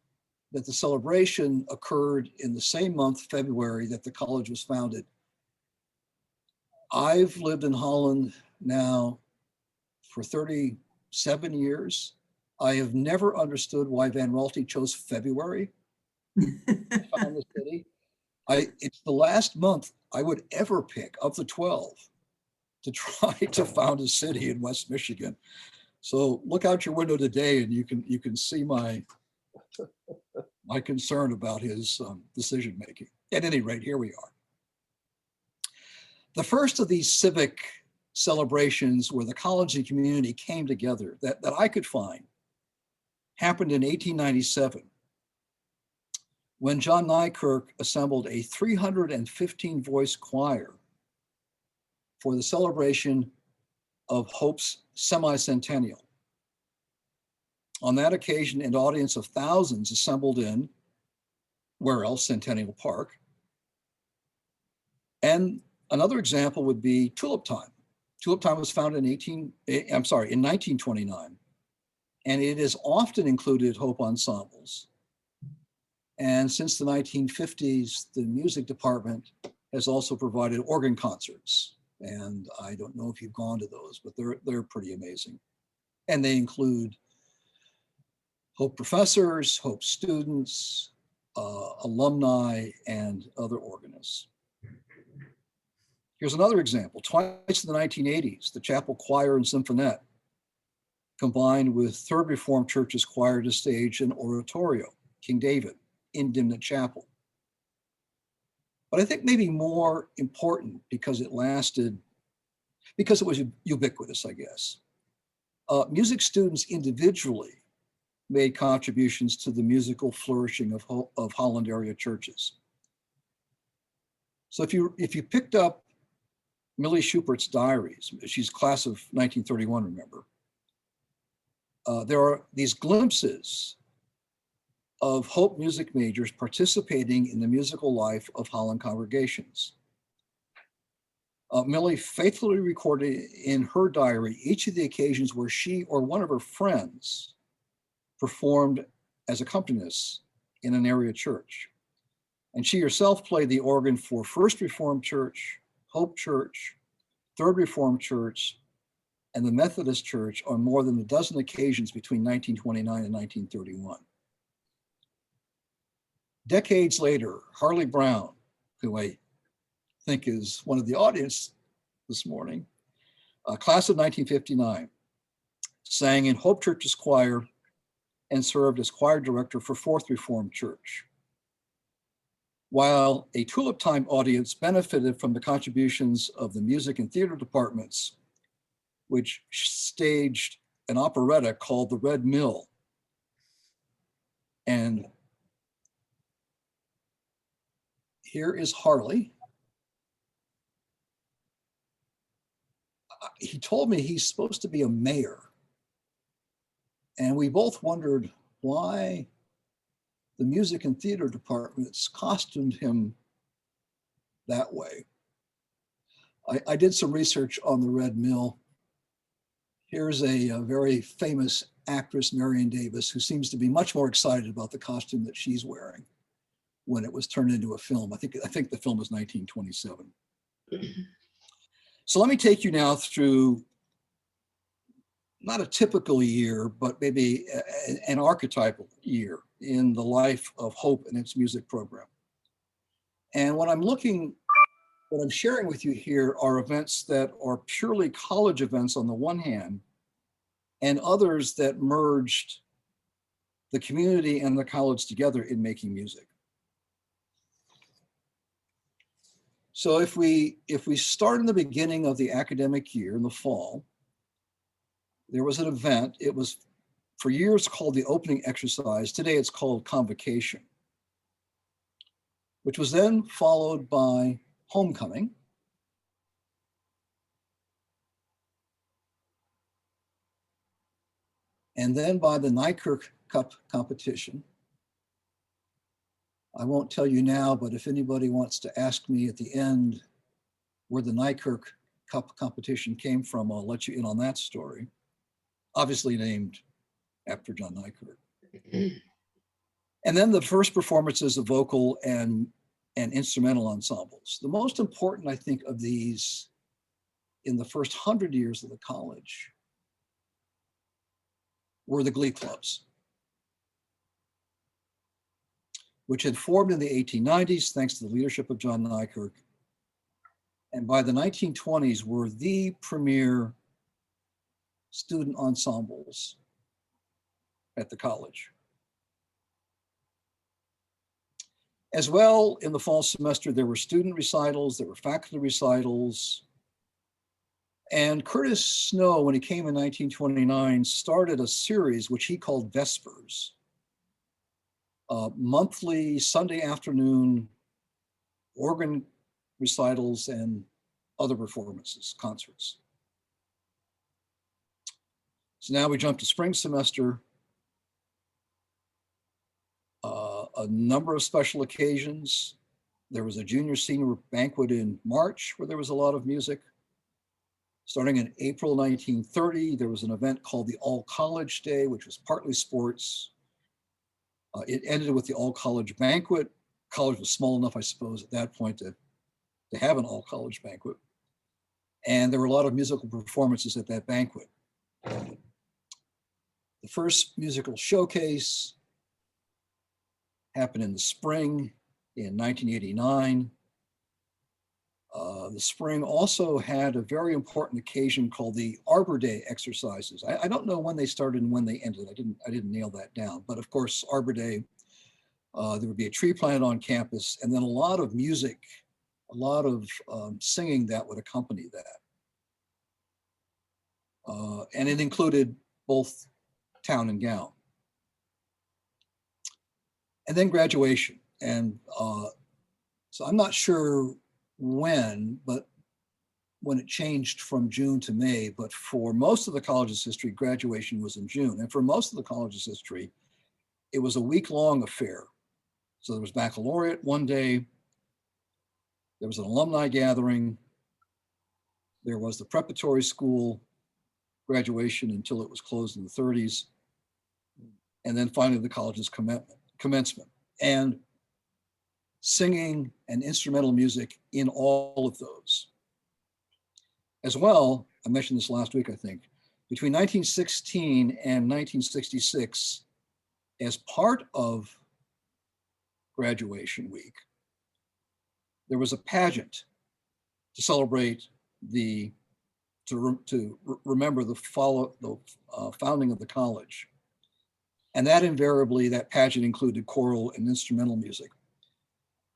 [SPEAKER 6] that the celebration occurred in the same month, February, that the college was founded. I've lived in Holland now for 37 years. I have never understood why Van Raalte chose February to found the city. It's the last month I would ever pick of the 12 to try to found a city in West Michigan. So look out your window today and you can see my concern about his decision making. At any rate, here we are. The first of these civic celebrations where the college and community came together that I could find happened in 1897 when John Nykirk assembled a 315 voice choir for the celebration of Hope's semi-centennial. On that occasion, an audience of thousands assembled in, where else, Centennial Park. And another example would be Tulip Time. Tulip Time was founded in 1929, and it has often included Hope ensembles. And since the 1950s, the music department has also provided organ concerts. And I don't know if you've gone to those, but they're pretty amazing. And they include Hope professors, Hope students, alumni, and other organists. Here's another example. Twice in the 1980s, the Chapel Choir and Symphonette combined with Third Reformed Church's choir to stage an oratorio, King David, in Dimnett Chapel. But I think maybe more important because it was ubiquitous, I guess. Music students individually made contributions to the musical flourishing of Holland area churches. So if you picked up Millie Schupert's diaries, she's class of 1931, remember, there are these glimpses of Hope music majors participating in the musical life of Holland congregations. Millie faithfully recorded in her diary each of the occasions where she or one of her friends performed as accompanists in an area church. And she herself played the organ for First Reformed Church, Hope Church, Third Reformed Church, and the Methodist Church on more than a dozen occasions between 1929 and 1931. Decades later, Harley Brown, who I think is one of the audience this morning, class of 1959, sang in Hope Church's choir and served as choir director for Fourth Reformed Church. While a Tulip Time audience benefited from the contributions of the music and theater departments, which staged an operetta called The Red Mill. And here is Harley. He told me he's supposed to be a mayor. And we both wondered why the music and theater departments costumed him that way. I did some research on the Red Mill. Here's a very famous actress, Marion Davis, who seems to be much more excited about the costume that she's wearing when it was turned into a film. I think the film was 1927. So let me take you now through not a typical year, but maybe an archetypal year in the life of Hope and its music program. And what I'm sharing with you here are events that are purely college events on the one hand, and others that merged the community and the college together in making music. So if we start in the beginning of the academic year in the fall, there was an event. It was for years called the opening exercise. Today it's called convocation. which was then followed by homecoming. And then by the Nykirk Cup competition. I won't tell you now, but if anybody wants to ask me at the end where the Nykirk Cup competition came from, I'll let you in on that story. Obviously named after John Nykirk. And then the first performances of vocal and instrumental ensembles. The most important, I think, of these in the first 100 years of the college were the glee clubs, which had formed in the 1890s thanks to the leadership of John Nykirk. And by the 1920s were the premier student ensembles at the college. As well, in the fall semester, there were student recitals, there were faculty recitals. And Curtis Snow, when he came in 1929, started a series which he called Vespers, monthly Sunday afternoon organ recitals and other performances, concerts. So now we jump to spring semester. A number of special occasions. There was a junior senior banquet in March where there was a lot of music. Starting in April 1930, there was an event called the All College Day, which was partly sports. It ended with the All College Banquet. College was small enough, I suppose, at that point to have an all college banquet. And there were a lot of musical performances at that banquet. The first musical showcase happened in the spring in 1989. The spring also had a very important occasion called the Arbor Day exercises. I don't know when they started and when they ended. I didn't nail that down. But of course, Arbor Day, there would be a tree planted on campus, and then a lot of music, a lot of singing that would accompany that. And it included both town and gown. And then graduation. And so I'm not sure when, but when it changed from June to May, but for most of the college's history, graduation was in June. And for most of the college's history, it was a week-long affair. So there was baccalaureate one day, there was an alumni gathering, there was the preparatory school graduation until it was closed in the 30s, and then finally the college's commencement. And singing and instrumental music in all of those. As well, I mentioned this last week, I think, between 1916 and 1966, as part of graduation week, there was a pageant to celebrate remember the founding of the college. And that invariably, that pageant included choral and instrumental music.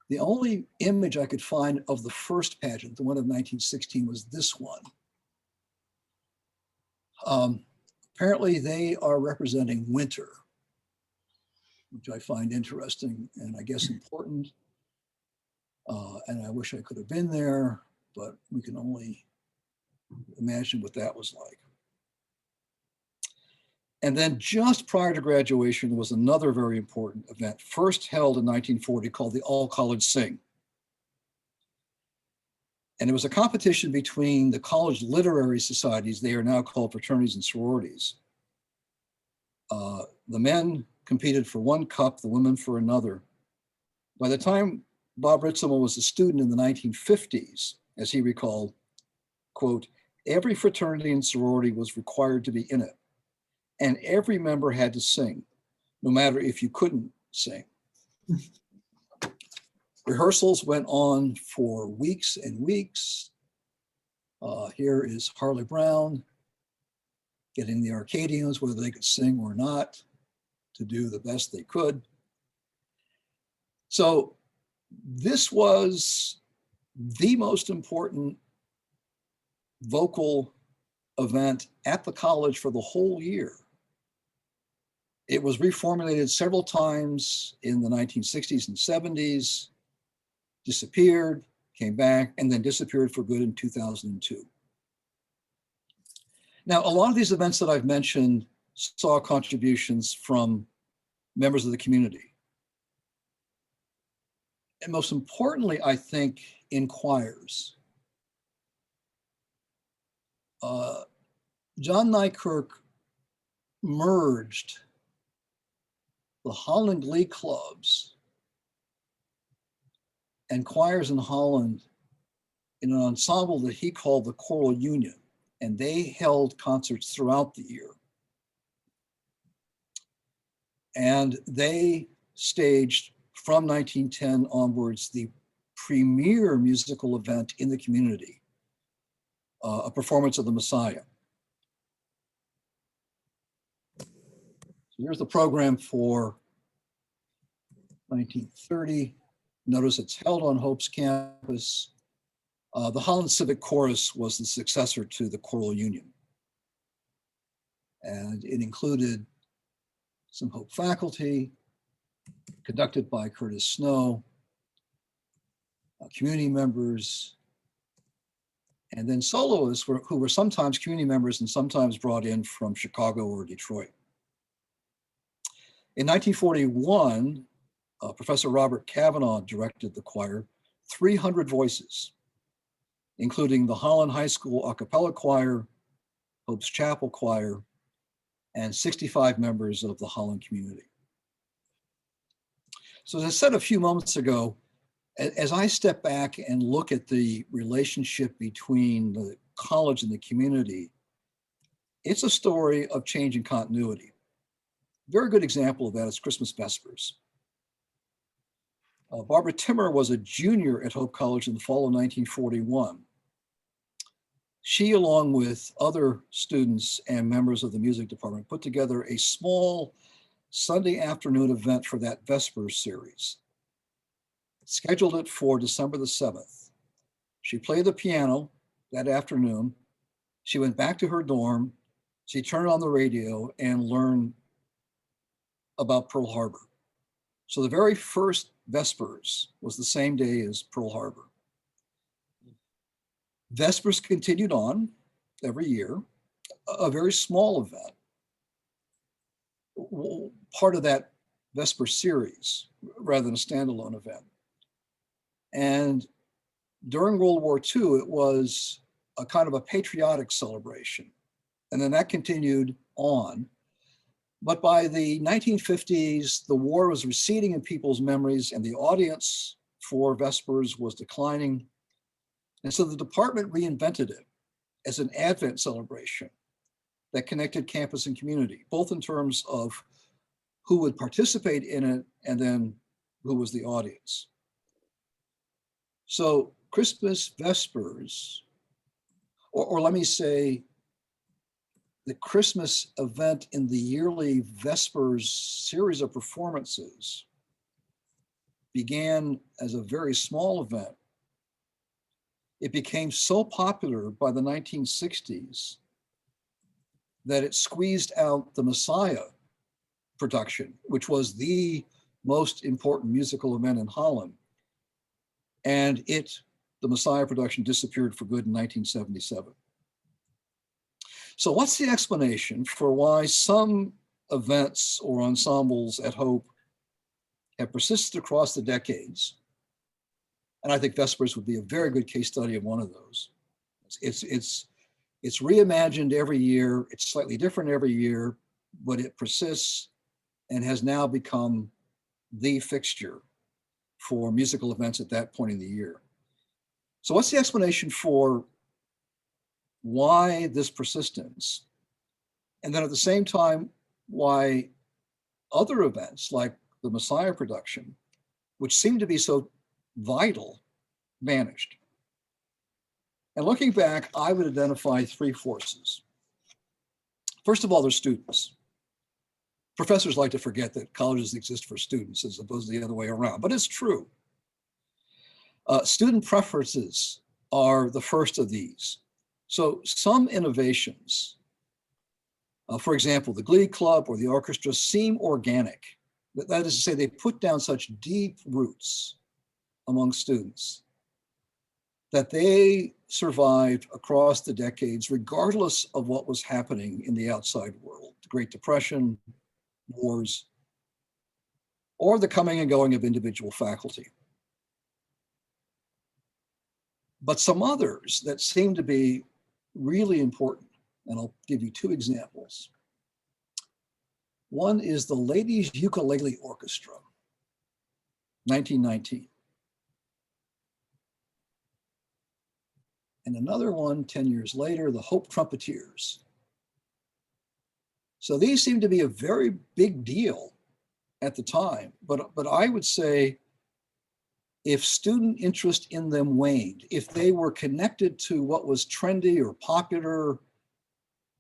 [SPEAKER 6] The only image I could find of the first pageant, the one of 1916, was this one. Apparently they are representing winter, which I find interesting and I guess important. And I wish I could have been there, but we can only imagine what that was like. And then just prior to graduation was another very important event, first held in 1940, called the All College Sing. And it was a competition between the college literary societies. They are now called fraternities and sororities. The men competed for one cup, the women for another. By the time Bob Ritzema was a student in the 1950s, as he recalled, quote, every fraternity and sorority was required to be in it. And every member had to sing, no matter if you couldn't sing. Rehearsals went on for weeks and weeks. Here is Harley Brown getting the Arcadians, whether they could sing or not, to do the best they could. So this was the most important vocal event at the college for the whole year. It was reformulated several times in the 1960s and 70s. disappeared, came back, and then disappeared for good in 2002. Now, a lot of these events that I've mentioned saw contributions from members of the community. And most importantly, I think, in choirs. John Nykirk merged the Holland Glee clubs and choirs in Holland in an ensemble that he called the Choral Union, and they held concerts throughout the year. And they staged from 1910 onwards the premier musical event in the community, a performance of the Messiah. So here's the program for 1930. Notice it's held on Hope's campus. The Holland Civic Chorus was the successor to the Choral Union. And it included some Hope faculty, conducted by Curtis Snow, community members, and then soloists who were sometimes community members and sometimes brought in from Chicago or Detroit. In 1941, Professor Robert Cavanaugh directed the choir, 300 voices, including the Holland High School a cappella choir, Hope's Chapel Choir, and 65 members of the Holland community. So as I said a few moments ago, as I step back and look at the relationship between the college and the community, it's a story of change and continuity. Very good example of that is Christmas Vespers. Barbara Timmer was a junior at Hope College in the fall of 1941. She, along with other students and members of the music department, put together a small Sunday afternoon event for that Vespers series. Scheduled it for December the 7th. She played the piano that afternoon. She went back to her dorm. She turned on the radio and learned about Pearl Harbor. So the very first Vespers was the same day as Pearl Harbor. Vespers continued on every year, a very small event, part of that Vesper series rather than a standalone event. And during World War II, it was a kind of a patriotic celebration. And then that continued on. But by the 1950s, the war was receding in people's memories and the audience for Vespers was declining. And so the department reinvented it as an Advent celebration that connected campus and community, both in terms of who would participate in it and then who was the audience. So Christmas Vespers, or let me say, the Christmas event in the yearly Vespers series of performances began as a very small event. It became so popular by the 1960s that it squeezed out the Messiah production, which was the most important musical event in Holland. And the Messiah production disappeared for good in 1977. So what's the explanation for why some events or ensembles at Hope have persisted across the decades? And I think Vespers would be a very good case study of one of those. It's reimagined every year. It's slightly different every year, but it persists and has now become the fixture for musical events at that point in the year. So what's the explanation for why this persistence? And then at the same time, why other events like the Messiah production, which seem to be so vital, vanished? And looking back, I would identify three forces. First of all, there's students. Professors like to forget that colleges exist for students as opposed to the other way around, but it's true. Student preferences are the first of these. So some innovations, for example, the Glee Club or the orchestra seem organic. That is to say, they put down such deep roots among students that they survived across the decades, regardless of what was happening in the outside world, the Great Depression, wars, or the coming and going of individual faculty. But some others that seem to be really important, and I'll give you two examples. One is the Ladies Ukulele Orchestra, 1919. And another one 10 years later, the Hope Trumpeters. So these seem to be a very big deal at the time, but I would say if student interest in them waned, if they were connected to what was trendy or popular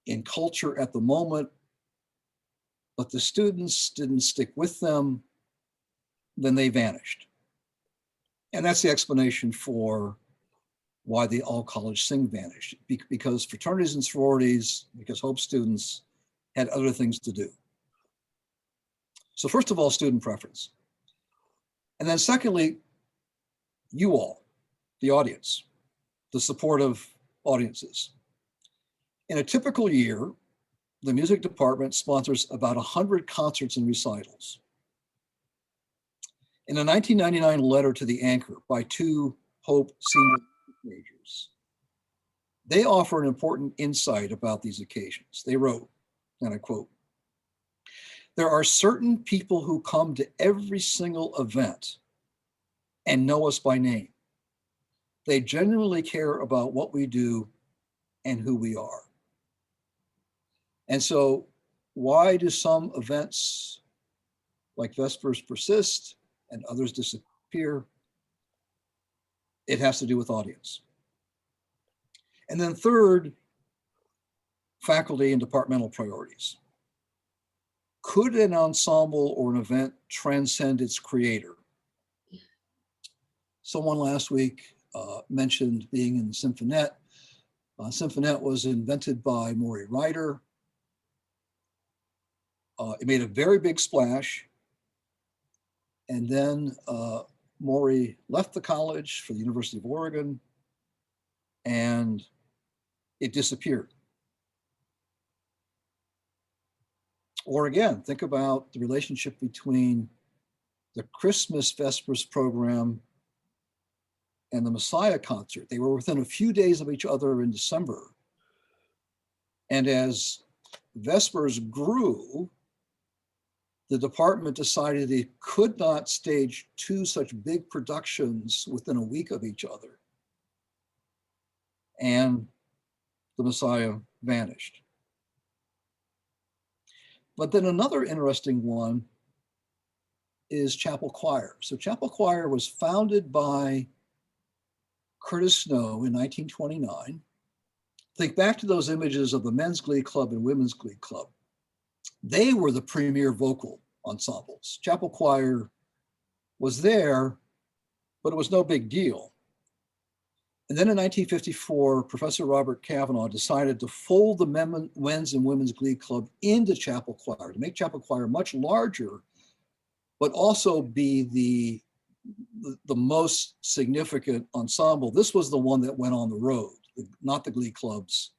[SPEAKER 6] in culture at the moment, but the students didn't stick with them, then they vanished. And that's the explanation for why the all college sing vanished, because fraternities and sororities, because Hope students had other things to do. So first of all, student preference. And then secondly, you all, the audience, the supportive audiences. In a typical year, the music department sponsors about 100 concerts and recitals. In a 1999 letter to the Anchor by two Hope senior majors, they offer an important insight about these occasions. They wrote, and I quote, "There are certain people who come to every single event and know us by name. They genuinely care about what we do and who we are." And so why do some events like Vespers persist and others disappear? It has to do with audience. And then third, faculty and departmental priorities. Could an ensemble or an event transcend its creator? Someone last week mentioned being in the Symphonette. Symphonette was invented by Maury Ryder. It made a very big splash. And then Maury left the college for the University of Oregon and it disappeared. Or again, think about the relationship between the Christmas Vespers program and the Messiah concert. They were within a few days of each other in December. And as Vespers grew, the department decided it could not stage two such big productions within a week of each other. And the Messiah vanished. But then another interesting one is Chapel Choir. So Chapel Choir was founded by Curtis Snow in 1929. Think back to those images of the Men's Glee Club and Women's Glee Club. They were the premier vocal ensembles. Chapel Choir was there, but it was no big deal. And then in 1954, Professor Robert Cavanaugh decided to fold the Men's and Women's Glee Club into Chapel Choir, to make Chapel Choir much larger, but also be the most significant ensemble. This was the one that went on the road, not the Glee Clubs,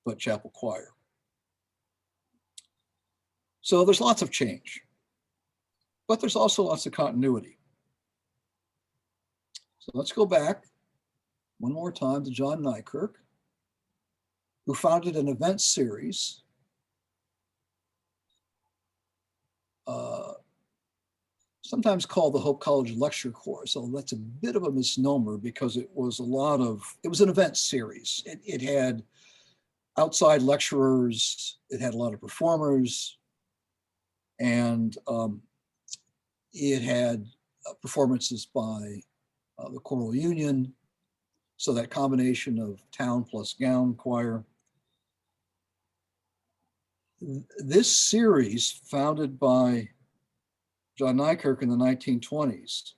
[SPEAKER 6] but Chapel Choir. So there's lots of change, but there's also lots of continuity. So let's go back one more time to John Nykirk, who founded an event series sometimes called the Hope College Lecture Course. So that's a bit of a misnomer because it was an event series. It had outside lecturers, it had a lot of performers, and it had performances by the choral union. So that combination of town plus gown choir. This series, founded by John Nykirk in the 1920s,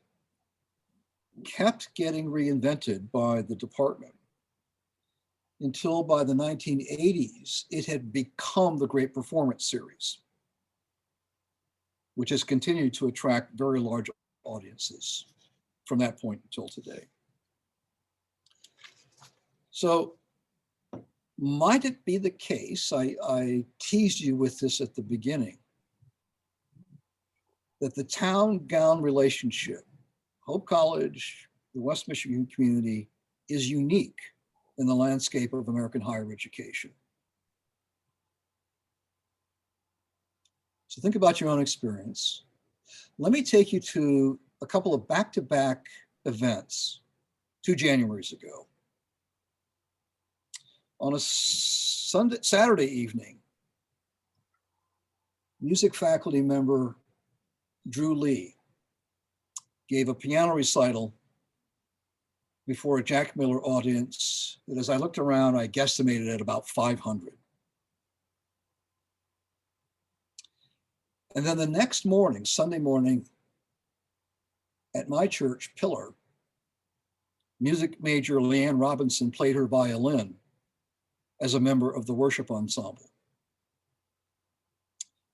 [SPEAKER 6] kept getting reinvented by the department until by the 1980s, it had become the Great Performance Series, which has continued to attract very large audiences. from that point until today. So might it be the case, I teased you with this at the beginning, that the town-gown relationship, Hope College, the West Michigan community, is unique in the landscape of American higher education. So think about your own experience. Let me take you to a couple of back-to-back events 2 Januaries ago. On a Saturday evening, music faculty member Drew Lee gave a piano recital before a Jack Miller audience that, as I looked around, I guesstimated at about 500. And then the next morning, Sunday morning, at my church, Pillar, music major Leanne Robinson played her violin as a member of the worship ensemble.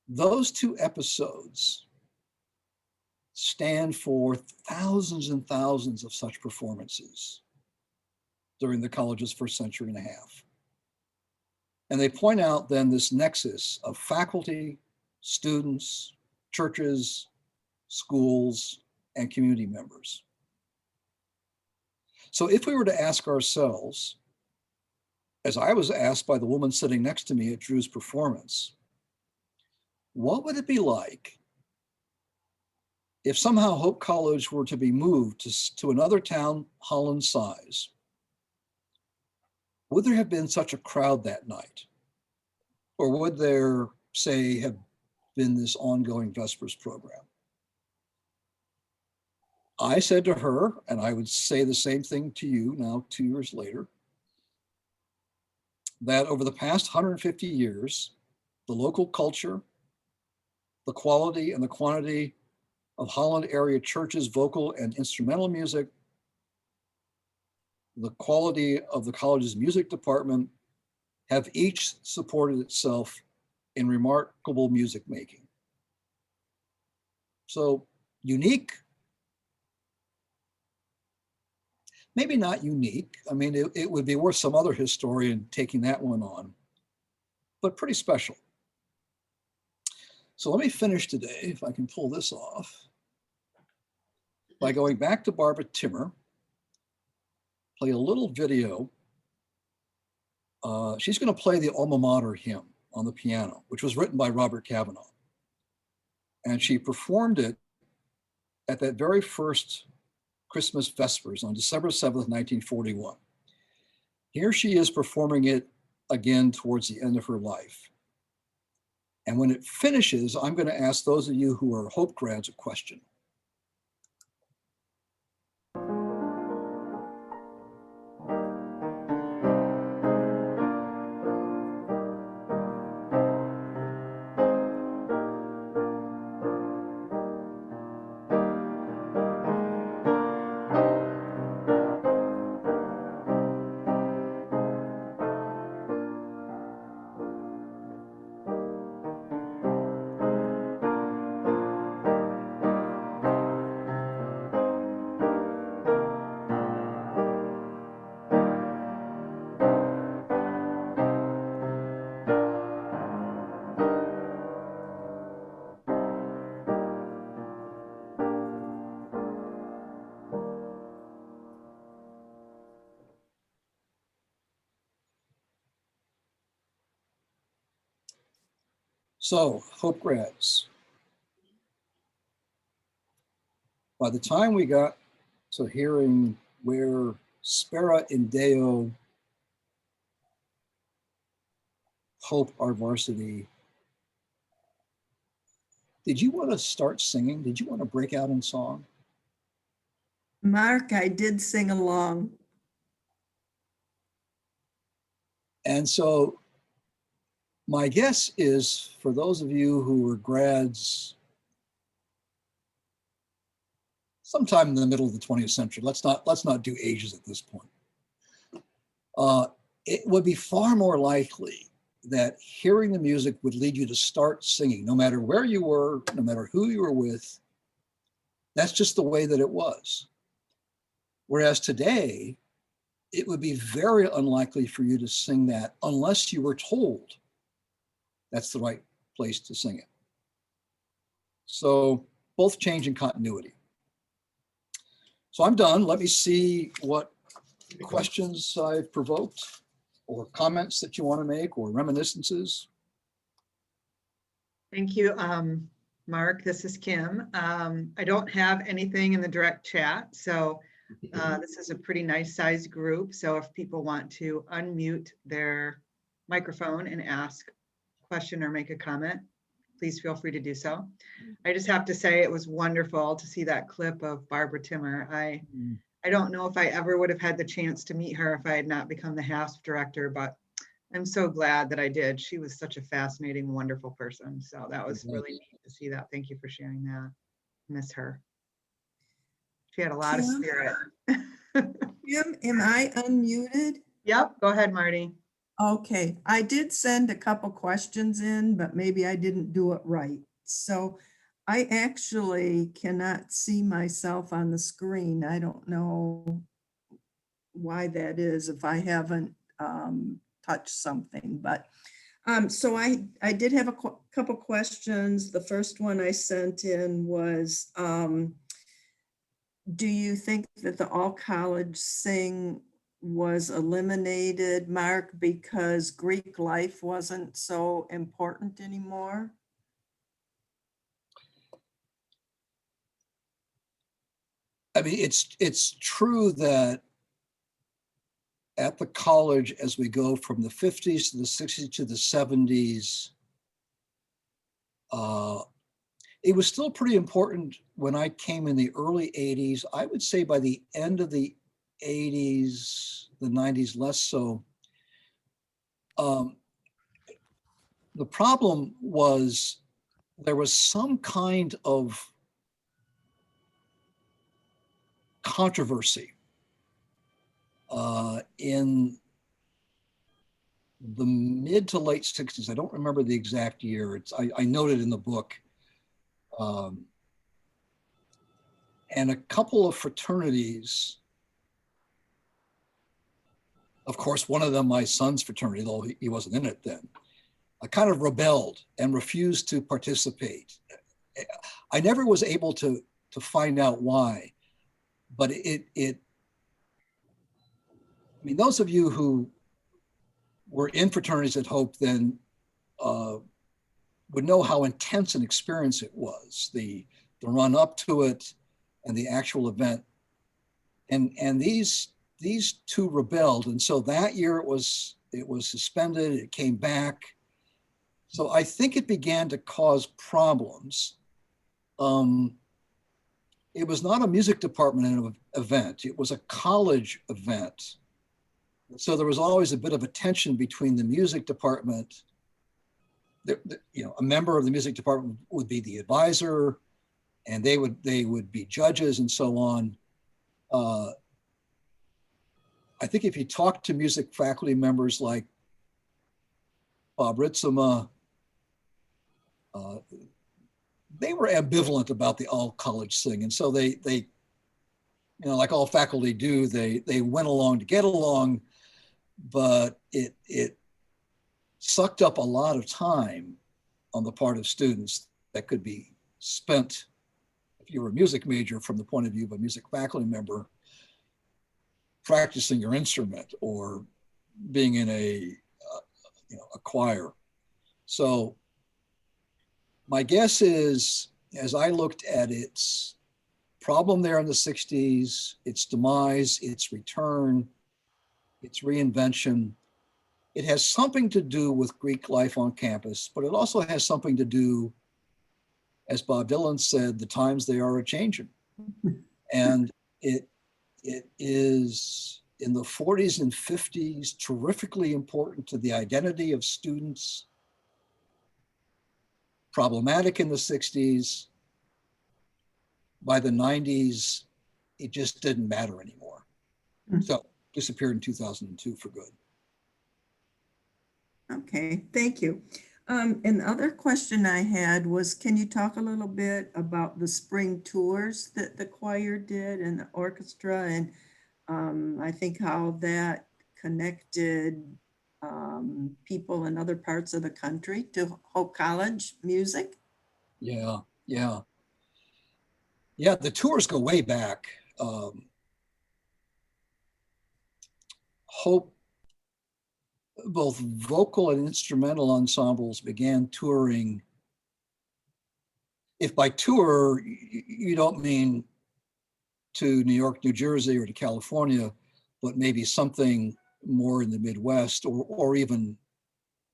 [SPEAKER 6] Those 2 episodes stand for thousands and thousands of such performances during the college's first century and a half. And they point out then this nexus of faculty, students, churches, schools, and community members. So if we were to ask ourselves, as I was asked by the woman sitting next to me at Drew's performance, what would it be like if somehow Hope College were to be moved to another town Holland size? Would there have been such a crowd that night? Or would there, say, have been this ongoing Vespers program? I said to her, and I would say the same thing to you now 2 years later, that over the past 150 years, the local culture, the quality and the quantity of Holland area churches' vocal and instrumental music, the quality of the college's music department have each supported itself in remarkable music making. So unique, maybe not unique. I mean, it would be worth some other historian taking that one on, but pretty special. So let me finish today, if I can pull this off, by going back to Barbara Timmer, play a little video. She's going to play the Alma Mater hymn on the piano, which was written by Robert Cavanaugh. And she performed it at that very first Christmas Vespers on December 7th, 1941. Here she is performing it again towards the end of her life. And when it finishes, I'm going to ask those of you who are Hope grads a question. So, Hope grads, by the time we got to hearing where Spera in Deo, Hope, our varsity, did you want to start singing? Did you want to break out in song?
[SPEAKER 3] Mark, I did sing along.
[SPEAKER 6] And so my guess is, for those of you who were grads sometime in the middle of the 20th century, let's not do ages at this point. It would be far more likely that hearing the music would lead you to start singing, no matter where you were, no matter who you were with. That's just the way that it was. Whereas today, it would be very unlikely for you to sing that unless you were told that's the right place to sing it. So both change in continuity. So I'm done. Let me see what questions I've provoked or comments that you want to make or reminiscences.
[SPEAKER 1] Thank you, Mark. This is Kim. I don't have anything in the direct chat, so this is a pretty nice sized group. So if people want to unmute their microphone and ask a question or make a comment, please feel free to do so. I just have to say it was wonderful to see that clip of Barbara Timmer. I don't know if I ever would have had the chance to meet her if I had not become the HASP director, but I'm so glad that I did. She was such a fascinating, wonderful person. So that was really neat to see that. Thank you for sharing that. Miss her. She had a lot of
[SPEAKER 3] Kim?
[SPEAKER 1] spirit.
[SPEAKER 3] Kim, am I unmuted?
[SPEAKER 1] Yep, go ahead, Marty.
[SPEAKER 3] Okay, I did send a couple questions in, but maybe I didn't do it right. So I actually cannot see myself on the screen. I don't know why that is if I haven't touched something, but so I did have a couple questions. The first one I sent in was, do you think that the all college sing was eliminated, Mark, because Greek life wasn't so important anymore?
[SPEAKER 6] I mean, it's true that at the college, as we go from the 50s to the 60s to the 70s, it was still pretty important when I came in the early 80s. I would say by the end of the 80s, the 90s less so. The problem was there was some kind of controversy in the mid to late 60s. I don't remember the exact year. I noted in the book. And a couple of fraternities, of course, one of them, my son's fraternity, though he wasn't in it then, I kind of rebelled and refused to participate. I never was able to find out why, but I mean, those of you who were in fraternities at Hope then would know how intense an experience it was, the run up to it and the actual event. And these two rebelled. And so that year it was suspended, it came back. So I think it began to cause problems. It was not a music department event, it was a college event. So there was always a bit of a tension between the music department. A member of the music department would be the advisor, and they would be judges and so on. I think if you talk to music faculty members like Bob Ritzema, they were ambivalent about the all college thing. And so they like all faculty do, they went along to get along, but it sucked up a lot of time on the part of students that could be spent, if you were a music major, from the point of view of a music faculty member, practicing your instrument or being in a choir. So my guess is, as I looked at its problem there in the 60s, its demise, its return, its reinvention, it has something to do with Greek life on campus, but it also has something to do, as Bob Dylan said, the times they are a-changing. And it is in the 40s and 50s terrifically important to the identity of students, problematic in the 60s. By the 90s, it just didn't matter anymore. So disappeared in 2002 for good.
[SPEAKER 3] Okay, thank you. And the other question I had was, can you talk a little bit about the spring tours that the choir did and the orchestra, and I think how that connected people in other parts of the country to Hope College music.
[SPEAKER 6] Yeah, yeah. Yeah, the tours go way back. Hope, both vocal and instrumental ensembles began touring. If by tour, you don't mean to New York, New Jersey, or to California, but maybe something more in the Midwest or even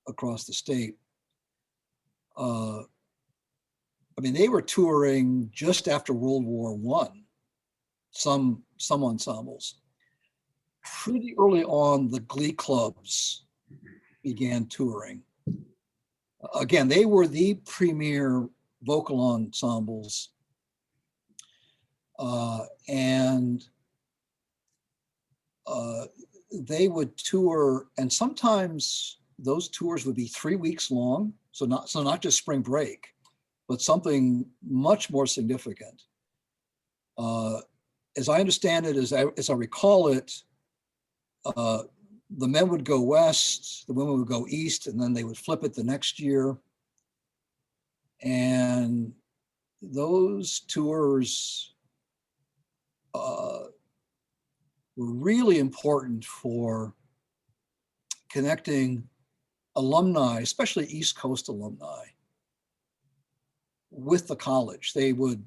[SPEAKER 6] across the state. I mean, they were touring just after World War I, some ensembles. Pretty early on, the glee clubs began touring. Again, they were the premier vocal ensembles. And they would tour, and sometimes those tours would be 3 weeks long. So not just spring break, but something much more significant. As I understand it, as I recall it, the men would go west, the women would go east, and then they would flip it the next year. And those tours were really important for connecting alumni, especially East Coast alumni, with the college. They would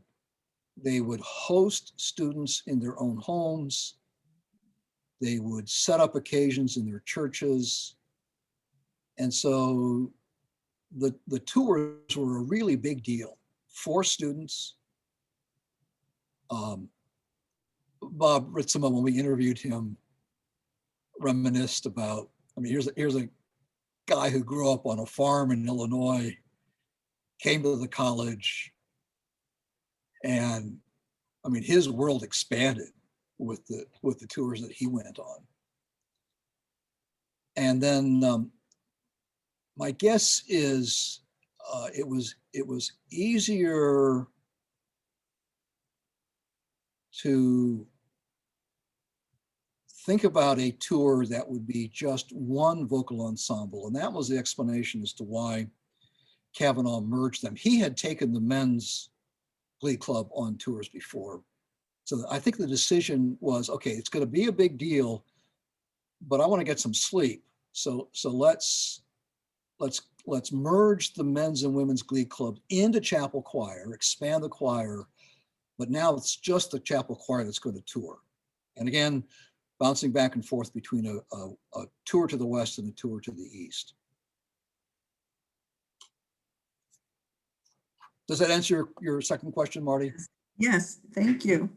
[SPEAKER 6] host students in their own homes. They would set up occasions in their churches. And so the tours were a really big deal for students. Bob Ritzema, when we interviewed him, reminisced about, I mean, here's a guy who grew up on a farm in Illinois, came to the college, and I mean, his world expanded with the tours that he went on. And then my guess is it was easier to think about a tour that would be just one vocal ensemble. And that was the explanation as to why Cavanaugh merged them. He had taken the men's glee club on tours before. So I think the decision was, okay, it's going to be a big deal, but I want to get some sleep. So let's merge the men's and women's glee club into chapel choir, expand the choir, but now it's just the chapel choir that's going to tour. And again, bouncing back and forth between a tour to the west and a tour to the east. Does that answer your second question, Marty?
[SPEAKER 3] Yes, thank you.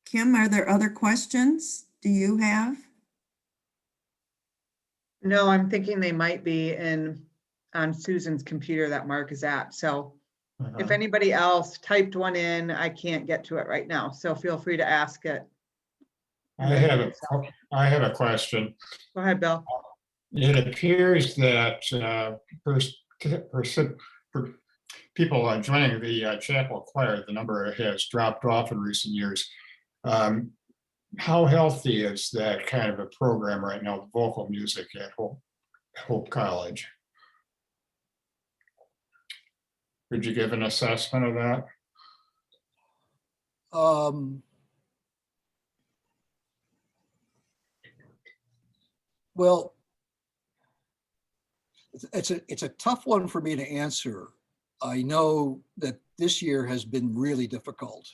[SPEAKER 3] Kim, are there other questions? Do you have?
[SPEAKER 1] No, I'm thinking they might be on Susan's computer that Mark is at. So if anybody else typed one in, I can't get to it right now. So feel free to ask it.
[SPEAKER 7] I have a question.
[SPEAKER 1] Go ahead, Bill.
[SPEAKER 7] It appears that people joining the chapel choir, the number has dropped off in recent years. How healthy is that kind of a program right now, vocal music at Hope College? Could you give an assessment of that?
[SPEAKER 6] Well, it's a tough one for me to answer. I know that this year has been really difficult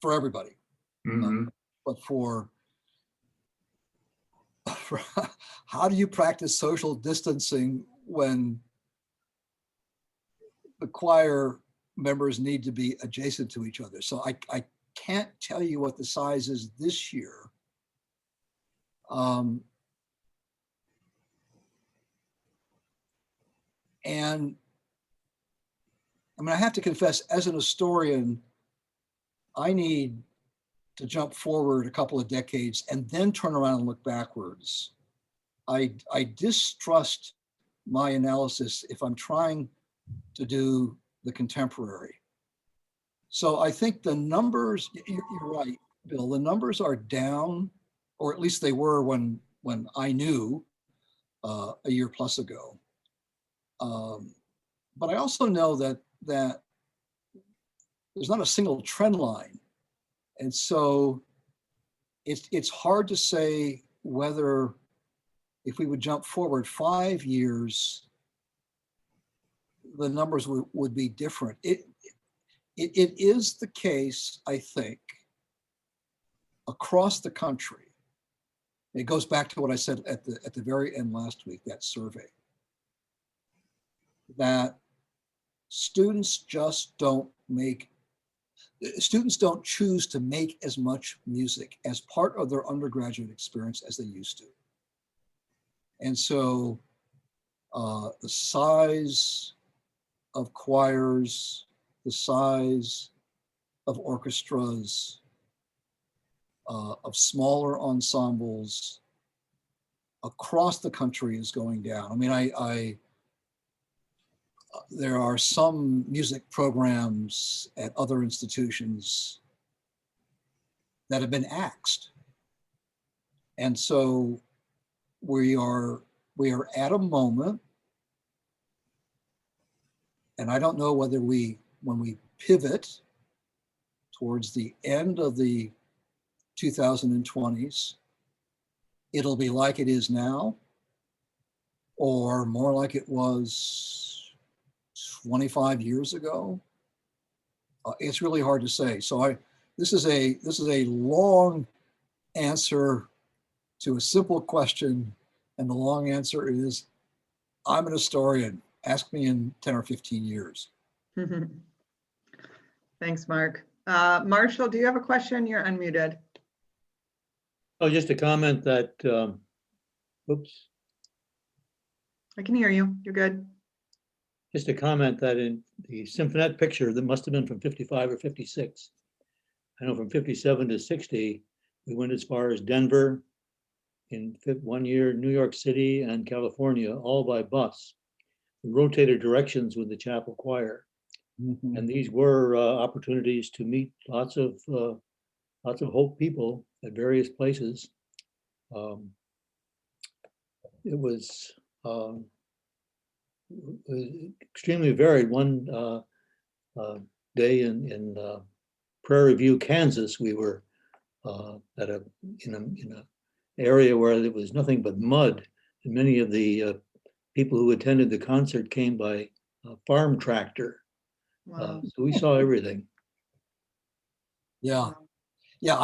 [SPEAKER 6] for everybody.
[SPEAKER 7] Mhm.
[SPEAKER 6] But for how do you practice social distancing when the choir members need to be adjacent to each other? So I can't tell you what the size is this year. And I mean, I have to confess, as an historian, I need to jump forward a couple of decades and then turn around and look backwards. I distrust my analysis if I'm trying to do the contemporary. So I think the numbers, you're right, Bill, the numbers are down, or at least they were when I knew a year plus ago. But I also know that there's not a single trend line. And so it's hard to say whether if we would jump forward 5 years, the numbers would be different. It is the case, I think, across the country. It goes back to what I said at the very end last week, that survey, that students don't choose to make as much music as part of their undergraduate experience as they used to. And so the size of choirs, the size of orchestras, of smaller ensembles across the country is going down. I mean, there are some music programs at other institutions that have been axed. And so we are at a moment, and I don't know whether when we pivot towards the end of the 2020s, it'll be like it is now, or more like it was 25 years ago. It's really hard to say. So this is a long answer to a simple question, and the long answer is, I'm an historian. Ask me in 10 or 15 years.
[SPEAKER 1] Thanks, Mark. Marshall, do you have a question? You're unmuted.
[SPEAKER 5] Oh, just a comment that, oops,
[SPEAKER 1] I can hear you. You're good.
[SPEAKER 5] just a comment that in the Symphonette picture, that must have been from 55 or 56. I know from 57 to 60, we went as far as Denver, in 1 year, New York City and California, all by bus. We rotated directions with the chapel choir.
[SPEAKER 6] Mhm.
[SPEAKER 5] And these were opportunities to meet lots of Hope people at various places. It was extremely varied. One day in Prairie View, Kansas, we were in a area where there was nothing but mud, and many of the people who attended the concert came by farm tractor.
[SPEAKER 1] Wow.
[SPEAKER 5] So we saw everything.
[SPEAKER 6] Yeah, yeah.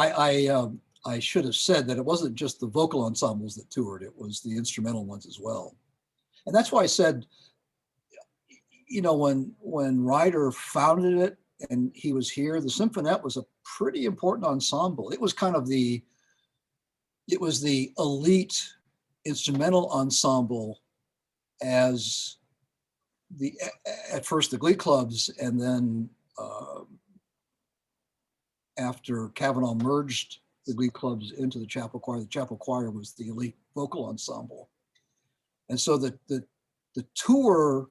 [SPEAKER 6] I should have said that it wasn't just the vocal ensembles that toured; it was the instrumental ones as well. And that's why I said, you know, when Ryder founded it and he was here, the Symphonette was a pretty important ensemble. It was kind of the elite instrumental ensemble, as at first the glee clubs, and then after Kavanaugh merged the glee clubs into the chapel choir was the elite vocal ensemble. And so the tours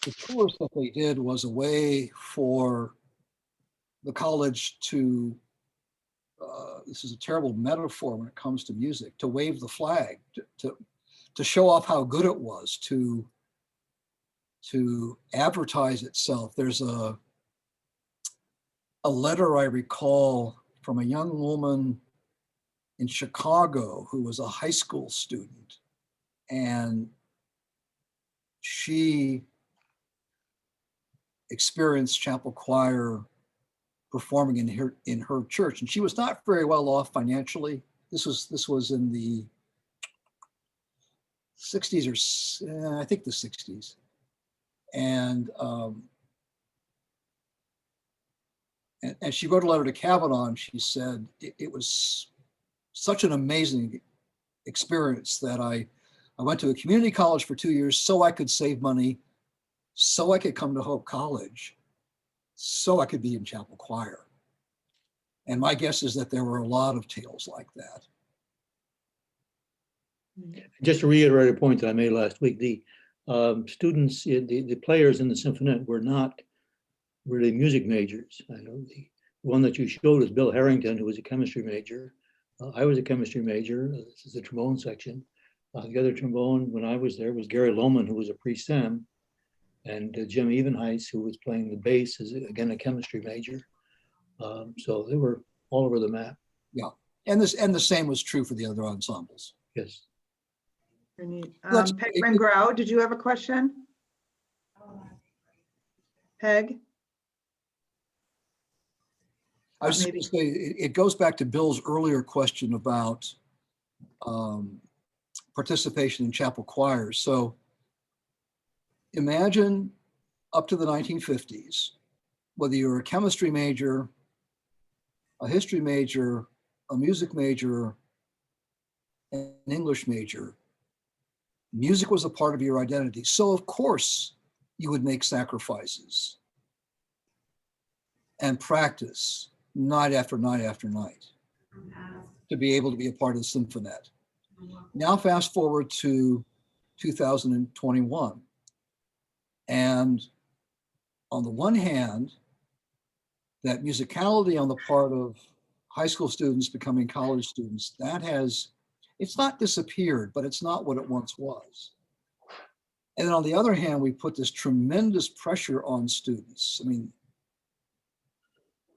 [SPEAKER 6] that they did was a way for the college to, this is a terrible metaphor when it comes to music, to wave the flag, to show off how good it was, to advertise itself. There's a letter I recall from a young woman in Chicago who was a high school student, and she experienced chapel choir performing in her church, and she was not very well off financially. This was in the 60s, or I think the 60s, and she wrote a letter to Kavanaugh, and she said it was such an amazing experience that I went to a community college for 2 years so I could save money, so I could come to Hope College, so I could be in chapel choir. And my guess is that there were a lot of tales like that.
[SPEAKER 5] Just to reiterate a point that I made last week, the students, the players in the Symphonette were not really music majors. I know one that you showed was Bill Harrington, who was a chemistry major. I was a chemistry major. This is the trombone section. The other trombone when I was there was Gary Lohman, who was a pre-sem, and Jim Evenheis, who was playing the bass, is again a chemistry major. So they were all over the map.
[SPEAKER 6] Yeah, and the same was true for the other ensembles.
[SPEAKER 5] Yes.
[SPEAKER 6] Let's-
[SPEAKER 1] Peg Ringrau, did you have a question? Peg?
[SPEAKER 6] I was just
[SPEAKER 1] Maybe.
[SPEAKER 6] going to say, it goes back to Bill's earlier question about participation in chapel choirs. So imagine up to the 1950s, whether you're a chemistry major, a history major, a music major, an English major, music was a part of your identity. So of course you would make sacrifices and practice night after night after night to be able to be a part of the Symphonette. Now fast forward to 2021. And on the one hand, that musicality on the part of high school students becoming college students, it's not disappeared, but it's not what it once was. And then on the other hand, we put this tremendous pressure on students. I mean,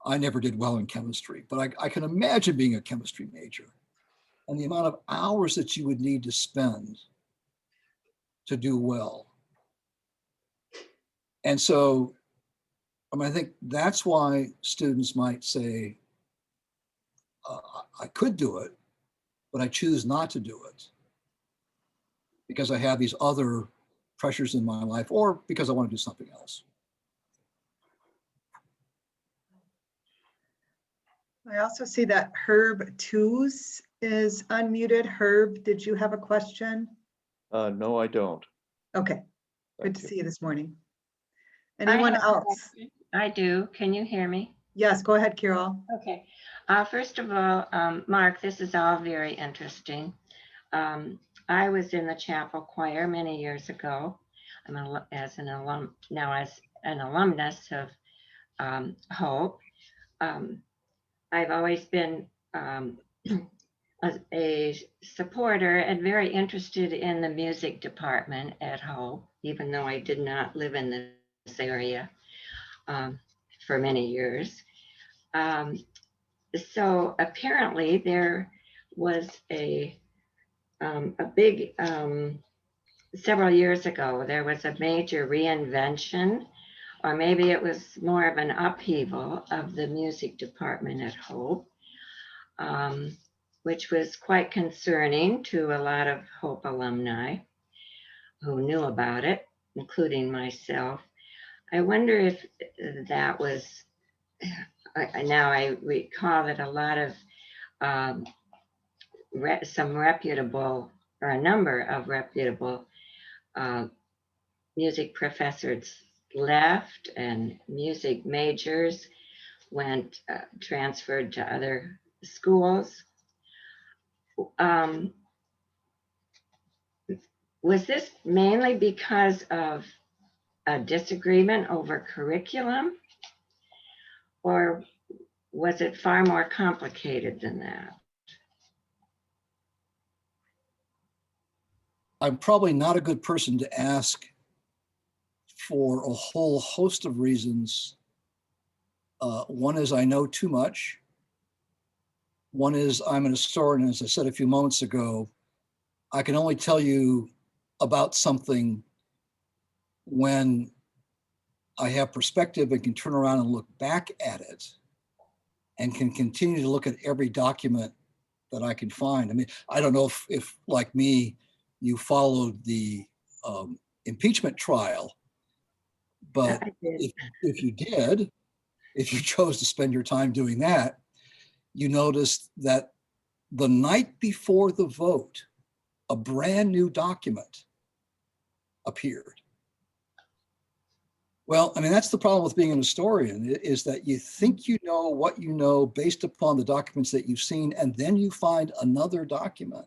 [SPEAKER 6] I never did well in chemistry, but I can imagine being a chemistry major and the amount of hours that you would need to spend to do well. And so, I think that's why students might say, I could do it, but I choose not to do it because I have these other pressures in my life or because I want to do something else.
[SPEAKER 1] I also see that Herb Twos is unmuted. Herb, did you have a question?
[SPEAKER 8] No, I don't.
[SPEAKER 1] Okay, good
[SPEAKER 8] Thank
[SPEAKER 1] to
[SPEAKER 8] you.
[SPEAKER 1] see you this morning.
[SPEAKER 9] I
[SPEAKER 1] Anyone
[SPEAKER 9] have a
[SPEAKER 1] else?
[SPEAKER 9] question. I do. Can you hear me?
[SPEAKER 1] Yes, go ahead, Carol.
[SPEAKER 9] Okay. First of all, Mark, this is all very interesting. I was in the chapel choir many years ago. As an alumnus of Hope. I've always been a supporter and very interested in the music department at Hope, even though I did not live in this area for many years. So apparently there was a big, several years ago, there was a major reinvention, or maybe it was more of an upheaval of the music department at Hope, which was quite concerning to a lot of Hope alumni who knew about it, including myself. I wonder if that was, now I recall that a lot of some reputable, or a number of reputable music professors left and music majors went transferred to other schools. Was this mainly because of a disagreement over curriculum, or was it far more complicated than that?
[SPEAKER 6] I'm probably not a good person to ask for a whole host of reasons. One is I know too much. One is I'm an historian. As I said a few moments ago, I can only tell you about something when I have perspective and can turn around and look back at it and can continue to look at every document that I can find. I mean, I don't know if like me, you followed the impeachment trial, but
[SPEAKER 9] I did.
[SPEAKER 6] if you did, if you chose to spend your time doing that, you noticed that the night before the vote, a brand new document appeared. Well, I mean, that's the problem with being an historian, is that you think you know what you know based upon the documents that you've seen, and then you find another document.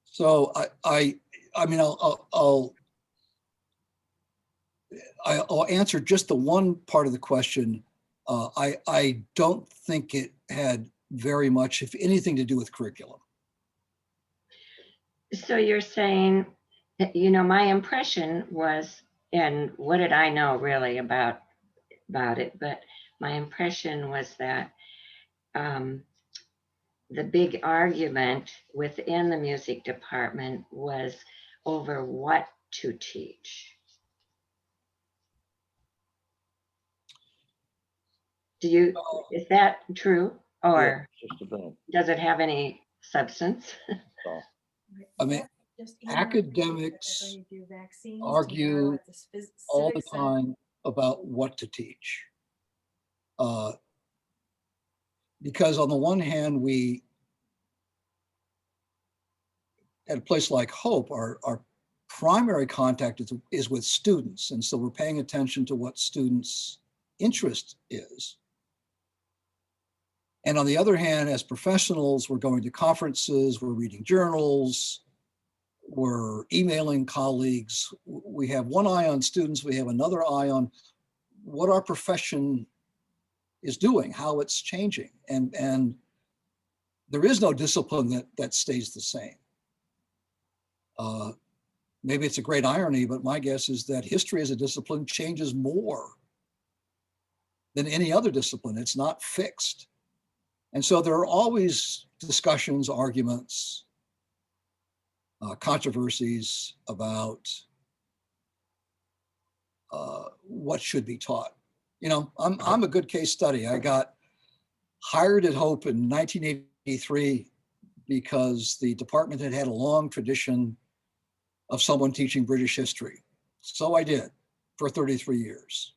[SPEAKER 6] So I mean, I'll answer just the one part of the question I don't think it had very much, if anything, to do with curriculum.
[SPEAKER 9] So you're saying, you know, my impression was, and what did I know really about it? But my impression was that the big argument within the music department was over what to teach. Is that true? Or
[SPEAKER 8] Just about.
[SPEAKER 9] does it have any substance?
[SPEAKER 6] I mean, academics argue all the time about what to teach. Because on the one hand, we, at a place like Hope, our primary contact is with students. And so we're paying attention to what students' interest is. And on the other hand, as professionals, we're going to conferences, we're reading journals, we're emailing colleagues. We have one eye on students, we have another eye on what our profession is doing, how it's changing. And there is no discipline that stays the same. Maybe it's a great irony, but my guess is that history as a discipline changes more than any other discipline. It's not fixed. And so there are always discussions, arguments, controversies about what should be taught. You know, I'm a good case study. I got hired at Hope in 1983 because the department had a long tradition of someone teaching British history. So I did for 33 years.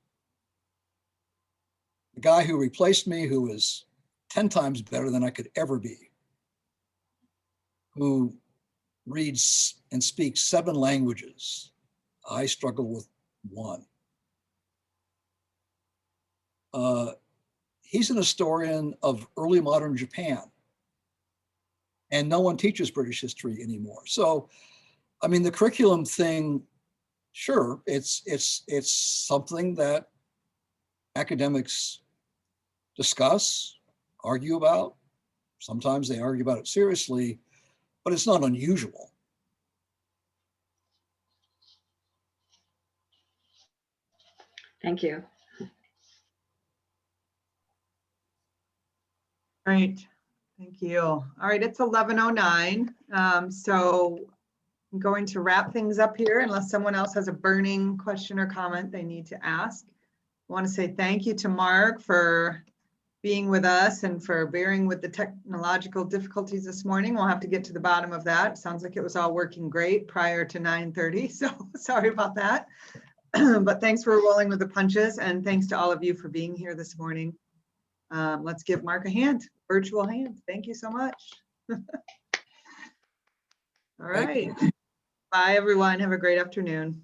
[SPEAKER 6] The guy who replaced me, who was 10 times better than I could ever be, who reads and speaks 7 languages. I struggle with 1. He's an historian of early modern Japan, and no one teaches British history anymore. So, I mean, the curriculum thing, sure, it's something that academics discuss, argue about. Sometimes they argue about it seriously, but it's not unusual.
[SPEAKER 9] Thank you.
[SPEAKER 1] Great, thank you. All right, it's 11:09. So I'm going to wrap things up here unless someone else has a burning question or comment they need to ask. I want to say thank you to Mark for being with us and for bearing with the technological difficulties this morning. We'll have to get to the bottom of that. Sounds like it was all working great prior to 9:30, so sorry about that. But thanks for rolling with the punches, and thanks to all of you for being here this morning. Let's give Mark a hand, virtual hand. Thank you so much. All right. Bye, everyone. Have a great afternoon.